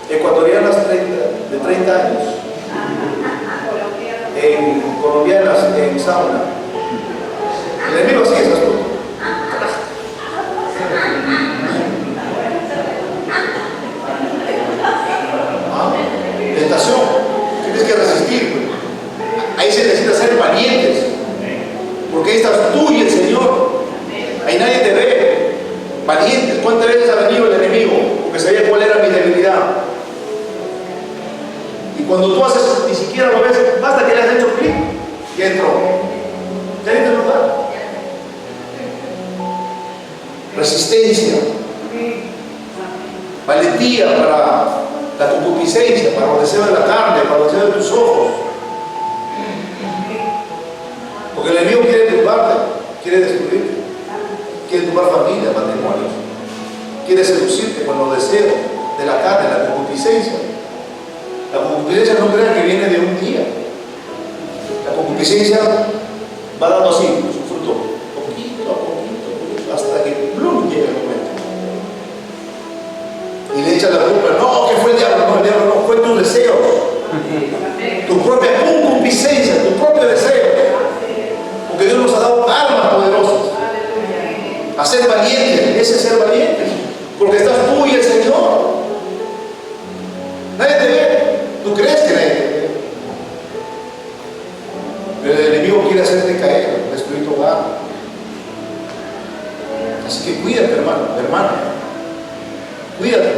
ecuatorianas de 30 años, colombianas en sauna. El enemigo así es astuto. Tentación, tienes que resistir. Ahí se necesita ser valientes, porque ahí estás tú y el Señor. Ahí nadie te ve. Valientes. ¿Cuántas veces ha venido el enemigo? Porque sabía cuál era mi debilidad. Y cuando tú haces, ni siquiera lo ves, basta que le has hecho clic y entró. Ya en el lugar. Resistencia, valentía para la concupiscencia, para los deseos de la carne, para los deseos de tus ojos. Porque el enemigo quiere turbarte, quiere destruirte, quiere turbar familia, matrimonios, quiere seducirte con los deseos de la carne, la concupiscencia. La concupiscencia no crean que viene de un día. La concupiscencia va dando así su fruto, poquito a poquito, hasta que plum llega el momento. Y le echa la culpa, no, que fue el diablo, no, fue tu deseo, tu propia concupiscencia, tu propio deseo. Porque Dios nos ha dado armas poderosas a ser valientes. Ese es ser valientes, porque estás tú y el Señor. Nadie te ve, tú crees que nadie te ve, pero el enemigo quiere hacerte caer, destruir tu hogar. Así que cuídate, hermana, cuídate.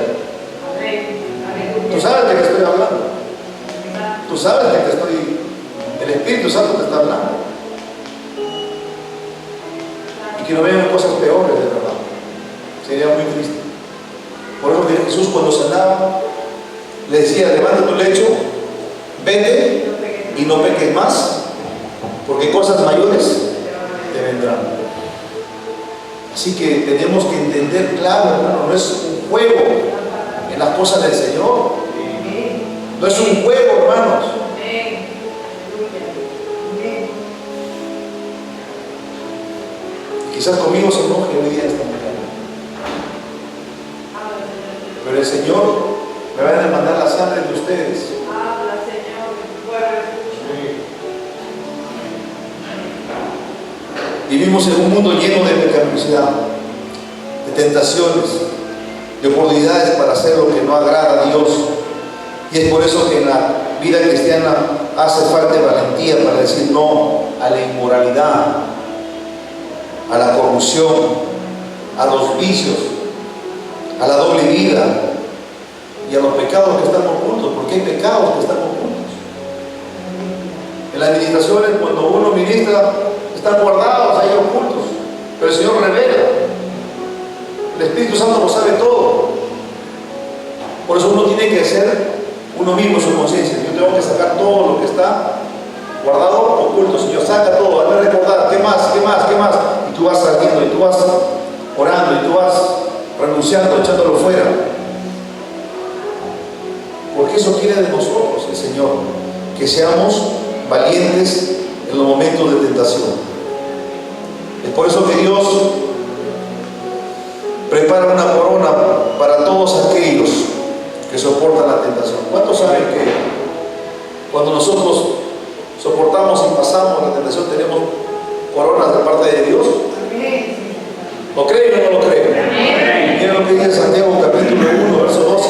Tú sabes de qué estoy hablando, tú sabes de qué el Espíritu Santo te está hablando. Que no vean cosas peores, de verdad. Sería muy triste. Por eso que Jesús, cuando sanaba, le decía, levanta tu lecho, vete y no peques más, porque cosas mayores te vendrán. Así que tenemos que entender claro, hermano, no es un juego en las cosas del Señor. No es un juego, hermanos. Quizás conmigo se enoje hoy día esta mañana, pero el Señor me va a demandar la sangre de ustedes. Vivimos en un mundo lleno de pecaminosidad, de tentaciones, de oportunidades para hacer lo que no agrada a Dios. Y es por eso que en la vida cristiana hace falta valentía para decir no a la inmoralidad, a la corrupción, a los vicios, a la doble vida y a los pecados que están ocultos, porque hay pecados que están ocultos. En las administraciones, cuando uno ministra, están guardados ahí ocultos, pero el Señor revela. El Espíritu Santo lo sabe todo. Por eso uno tiene que ser uno mismo su conciencia. Yo tengo que sacar todo lo que está guardado, oculto. Señor, saca todo, hazme recordar, ¿qué más? ¿Qué más? ¿Qué más? Y tú vas saliendo, y tú vas orando, y tú vas renunciando, echándolo fuera. Porque eso quiere de nosotros el Señor, que seamos valientes en los momentos de tentación. Es por eso que Dios prepara una corona para todos aquellos que soportan la tentación. ¿Cuántos saben que cuando nosotros soportamos y pasamos la tentación tenemos coronas de parte de Dios? ¿Lo creen o no lo creen? Miren lo que dice Santiago capítulo 1, verso 12.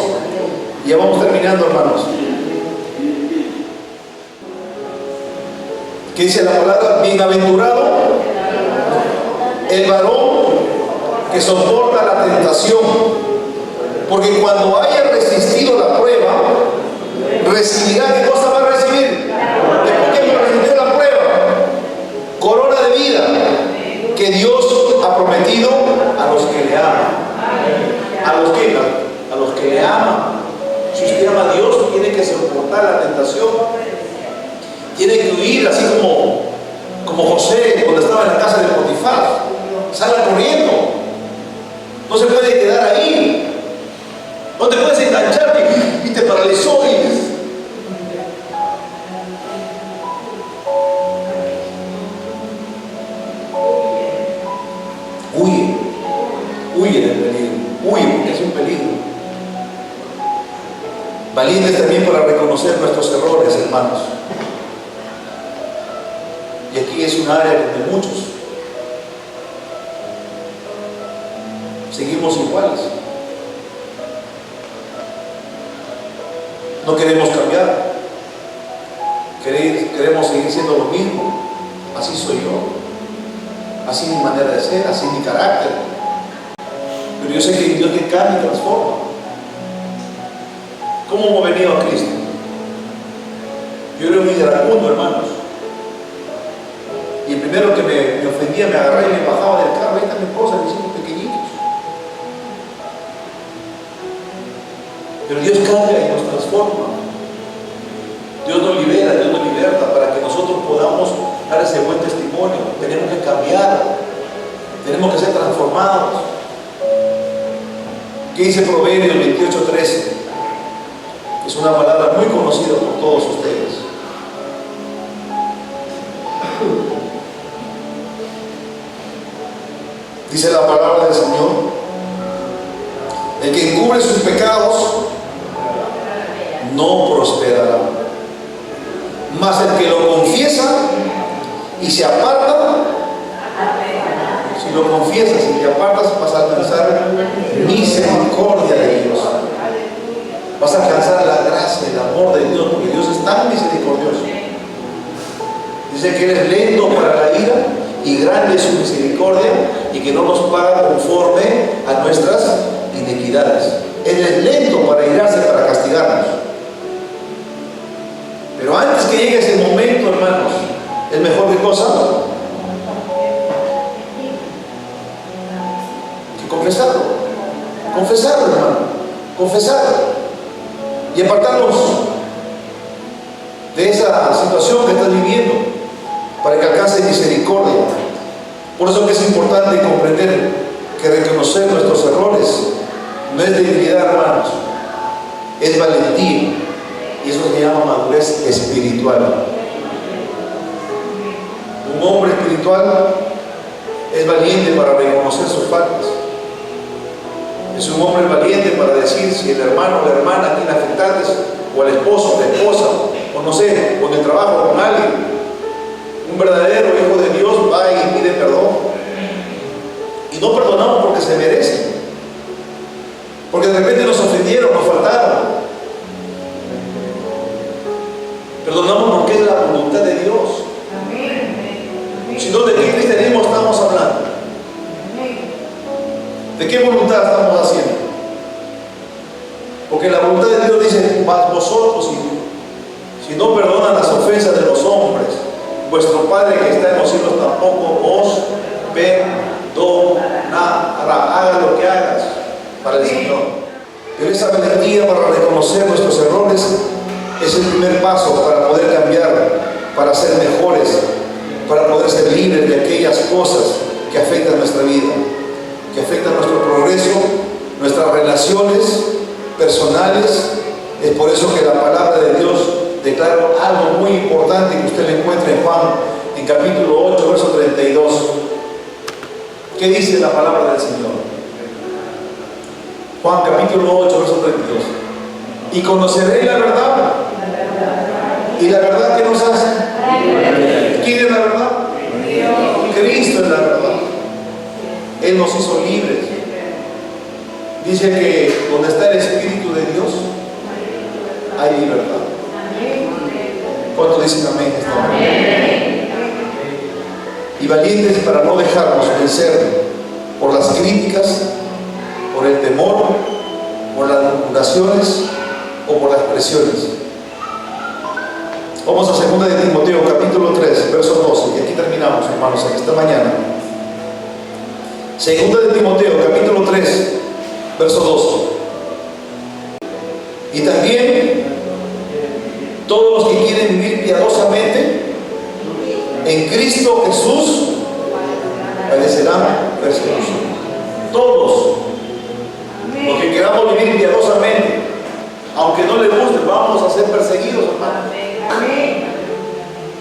Y ya vamos terminando, hermanos. ¿Qué dice la palabra? Bienaventurado el varón que soporta la tentación, porque cuando haya resistido la prueba, recibirá. ¿Qué cosa va a recibir? Después que resistió la prueba, corona de vida que Dios ha prometido a los que le aman. ¿A los que? A los que le aman. Si usted ama a Dios, tiene que soportar la tentación, tiene que huir, así como José cuando estaba en la casa de Potifar. Salga corriendo, no se puede quedar ahí, no te puedes enganchar y te paralizó. Huye del peligro, huye porque es un peligro. Valientes también para reconocer nuestros errores, hermanos. Y aquí es un área donde muchos seguimos iguales. No queremos cambiar. Queremos seguir siendo lo mismo. Así soy yo. Así mi manera de ser, así mi carácter. Pero yo sé que Dios que cambia y transforma. ¿Cómo hemos venido a Cristo? Yo era un iracundo, hermanos. Y el primero que me ofendía, me agarraba y me bajaba del carro. Ahí está mi esposa, mis hijos pequeñitos. Pero Dios cambia y nos transforma. Dios nos libera, Dios nos liberta para que nosotros podamos dar ese buen testimonio. Tenemos que cambiar, tenemos que ser transformados. ¿Qué dice Proverbios 28:13? Es una palabra muy conocida por todos ustedes. Dice la palabra del Señor: el que encubre sus pecados no prosperará, mas el que lo confiesa y se aparta, si lo confiesas y te apartas, vas a alcanzar misericordia de Dios, vas a alcanzar la gracia, el amor de Dios, porque Dios es tan misericordioso. Dice que Él es lento para la ira y grande es su misericordia, y que no nos paga conforme a nuestras iniquidades. Él es lento para irarse, para castigarnos. Pero antes que llegue ese momento, hermanos, es mejor que cosa que confesarlo, hermano, confesarlo. y apartarnos de esa situación que estás viviendo para que alcance misericordia. Por eso que es importante comprender que reconocer nuestros errores no es debilidad, hermanos, es valentía, y eso se llama madurez espiritual. Un hombre espiritual es valiente para reconocer sus faltas. Es un hombre valiente para decir si el hermano o la hermana tiene afectados, o el esposo o la esposa, o no sé, o en el trabajo con alguien. Un verdadero hijo de Dios va y pide perdón. Y no perdonamos porque se merece, porque de repente nos ofendieron, nos faltaron. Perdonamos porque es la voluntad de Dios. Si no, ¿de qué cristianismo estamos hablando? ¿De qué voluntad estamos haciendo? Porque la voluntad de Dios dice: mas vosotros, si no perdonan las ofensas de los hombres, vuestro Padre que está en los cielos tampoco os perdonará. Haga lo que hagas para el Señor. Pero esa valentía para reconocer nuestros errores es el primer paso para poder cambiar, para ser mejores, para poder ser libres de aquellas cosas que afectan nuestra vida, que afectan nuestro progreso, nuestras relaciones personales. Es por eso que la palabra de Dios declara algo muy importante que usted le encuentra en Juan, en capítulo 8, verso 32. ¿Qué dice la palabra del Señor? Juan capítulo 8, verso 32. Y conoceréis la verdad. ¿Y la verdad qué nos hace? ¿Quién es la verdad? Cristo es la verdad. Él nos hizo libres. Dice que donde está el Espíritu de Dios hay libertad. ¿Cuántos dicen amén? Y valientes para no dejarnos vencer por las críticas, por el temor, por las murmuraciones o por las presiones. Vamos a 2 de Timoteo capítulo 3 verso 12, y aquí terminamos, hermanos, en esta mañana. 2 de Timoteo capítulo 3 verso 12. Y también todos los que quieren vivir piadosamente en Cristo Jesús padecerán persecución. Todos los que queramos vivir piadosamente, aunque no les guste, vamos a ser perseguidos, hermanos.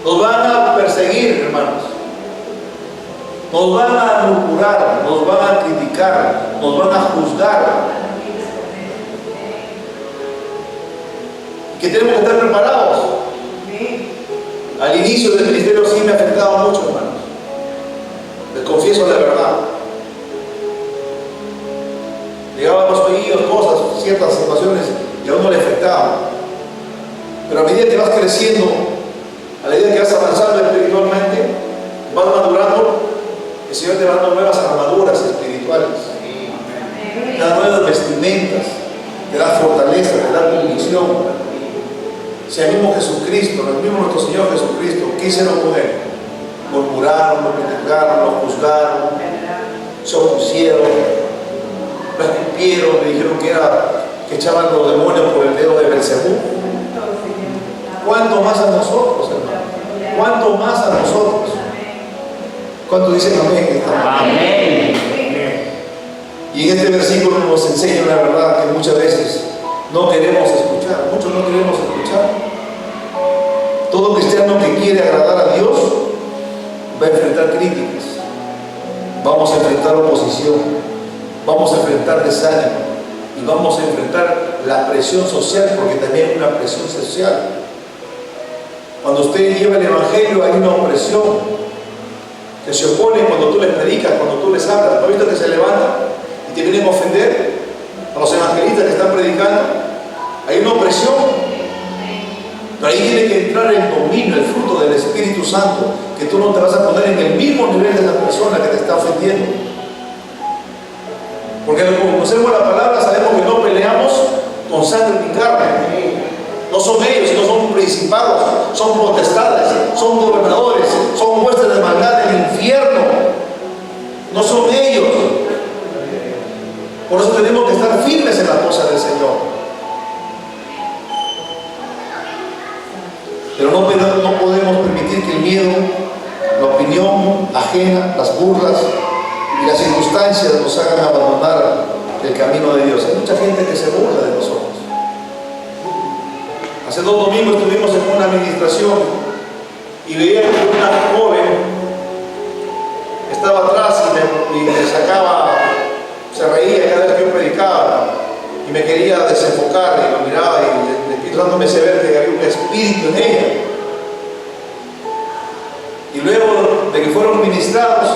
Nos van a perseguir, hermanos. Nos van a murmurar, nos van a criticar, nos van a juzgar. Y que tenemos que estar preparados. Al inicio del ministerio sí me afectaba mucho, hermanos. Les confieso la verdad. Llegaban a los oídos cosas, ciertas situaciones que a uno le afectaban. Pero a medida que vas creciendo, a medida que vas avanzando espiritualmente, vas madurando, el Señor te va dando nuevas armaduras espirituales, te da nuevas vestimentas, te da fortaleza, te da convicción. Si el mismo Jesucristo, el mismo nuestro Señor Jesucristo, ¿qué hicieron con Él? Murmuraron, lo criticaron, lo juzgaron, se opusieron, lo escupieron, le dijeron que echaban los demonios por el dedo de Belcebú. ¿Cuánto más a nosotros, hermano? ¿Cuánto más a nosotros? ¿Cuánto dicen amén? Amén. Y en este versículo nos enseña la verdad que muchas veces no queremos escuchar. Muchos no queremos escuchar. Todo cristiano que quiere agradar a Dios va a enfrentar críticas. Vamos a enfrentar oposición. Vamos a enfrentar desánimo. Y vamos a enfrentar la presión social, porque también hay una presión social. Cuando usted lleva el Evangelio hay una opresión que se opone cuando tú les predicas, cuando tú les hablas. ¿No has visto que se levantan y te vienen a ofender a los evangelistas que están predicando? Hay una opresión. Pero ahí tiene que entrar el dominio, el fruto del Espíritu Santo, que tú no te vas a poner en el mismo nivel de la persona que te está ofendiendo. Porque como conocemos la palabra, sabemos que no peleamos con sangre ni carne. No son ellos, sino son principados, son potestades, son gobernadores, son huestes de maldad del infierno. No son ellos. Por eso tenemos que estar firmes en la cosa del Señor. Pero no podemos permitir que el miedo, la opinión ajena, las burlas y las circunstancias nos hagan abandonar el camino de Dios. Hay mucha gente que se burla de nosotros. Hace 2 domingos estuvimos en una administración y veía que una joven estaba atrás y me sacaba, se reía cada vez que yo predicaba y me quería desenfocar y lo miraba y el Espíritu Santo me hacía ver que había un espíritu en ella. Y luego de que fueron ministrados,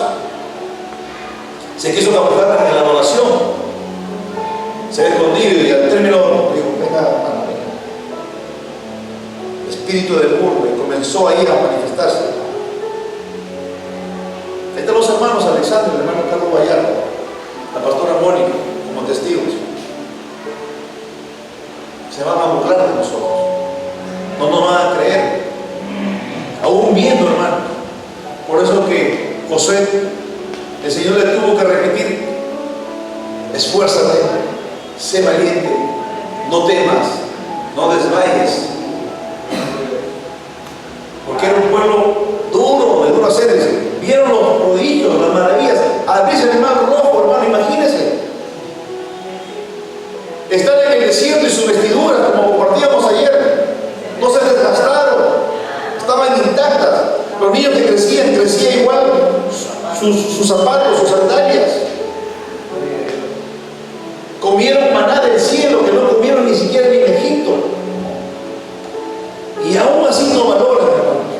se quiso camuflar en la adoración. Se había escondido y al término dijo, venga, hermano, venga. Espíritu de burla y comenzó ahí a manifestarse. Ahí están los hermanos Alexander, el hermano Carlos Vallarta, la pastora Mónica, como testigos. Se van a burlar de nosotros. No nos van a creer. Aún viendo, hermano. Por eso que Josué, el Señor le tuvo que repetir: esfuérzate, sé valiente, no temas, no desmayes. Porque era un pueblo duro, de duro hacer. Vieron los prodigios, las maravillas. Abrirse el mar rojo, hermano, imagínense. Están en el desierto y sus vestiduras, como compartíamos ayer, no se desgastaron, estaban intactas. Los niños que crecían igual sus zapatos, sus sandalias. Comieron maná del cielo que no comieron ni siquiera en Egipto. Y aún así no valoran, hermanos.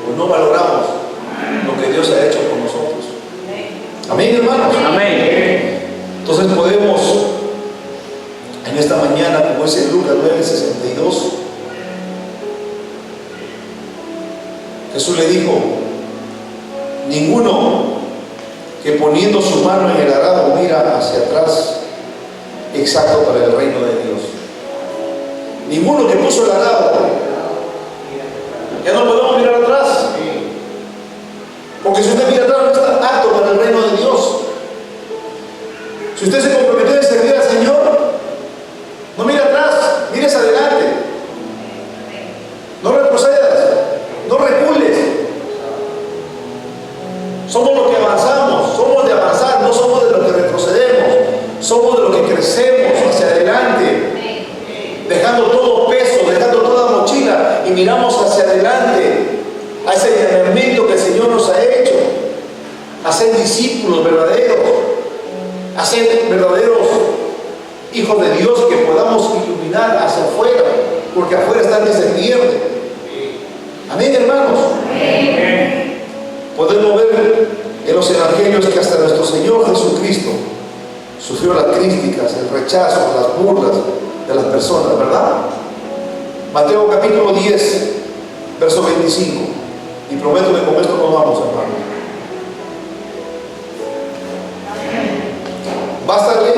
Pues no valoramos lo que Dios ha hecho por nosotros. Amén, hermanos. Amén. Entonces podemos en esta mañana, como dice Lucas 9:62, Jesús le dijo: ninguno que poniendo su mano en el arado mira hacia atrás, exacto para el reino de Dios. Ninguno que puso el arado, ya no podemos mirar atrás, porque si usted mira atrás no está apto para el reino de Dios. Si usted se comprometió a servir al Señor, no mire atrás, mires adelante. No retrocedas, no recules. Somos los que avanzamos, somos de avanzar, no somos de los que retrocedemos. Somos de los que crecemos hacia adelante, dejando todo peso, dejando toda mochila y miramos hacia adelante, a ese llamamiento que el Señor nos ha hecho, a ser discípulos verdaderos, a ser verdaderos hijos de Dios que podamos iluminar hacia afuera, porque afuera están que se pierden. Amén, hermanos. Amén. Podemos ver en los evangelios que hasta nuestro Señor Jesucristo sufrió las críticas, el rechazo, las burlas de las personas, ¿verdad? Mateo capítulo 10, verso 25. Y prometo que con esto nos vamos, hermanos. Bástale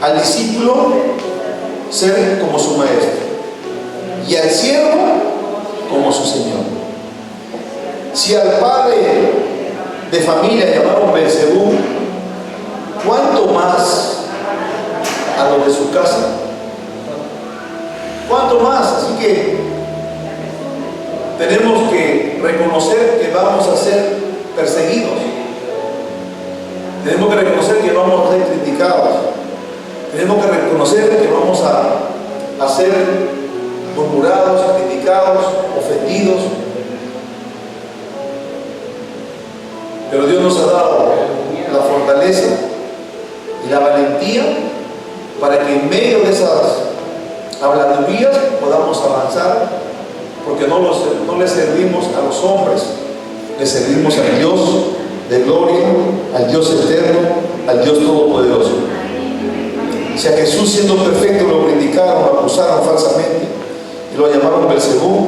al discípulo ser como su maestro y al siervo como su Señor. Si al padre de familia llamaron Beelzebú, ¿cuánto más a los de su casa? ¿Cuánto más? Así que tenemos que reconocer que vamos a ser perseguidos. Tenemos que reconocer que vamos a ser criticados. Tenemos que reconocer que vamos a ser murmurados, criticados, ofendidos. Pero Dios nos ha dado la fortaleza y la valentía para que en medio de esas habladurías podamos avanzar, porque no le servimos a los hombres, le servimos al Dios de gloria, al Dios eterno, al Dios todopoderoso. Si a Jesús, siendo perfecto, lo criticaron, lo acusaron falsamente y lo llamaron Beelzebú,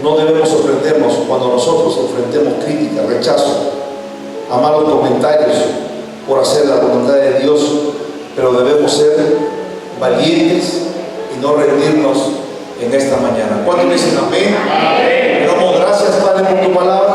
no debemos sorprendernos cuando nosotros enfrentemos crítica, rechazo, a malos comentarios por hacer la voluntad de Dios, pero debemos ser valientes y no rendirnos en esta mañana. ¿Cuántos dicen amén? Amén. Le damos gracias, Padre, por tu palabra.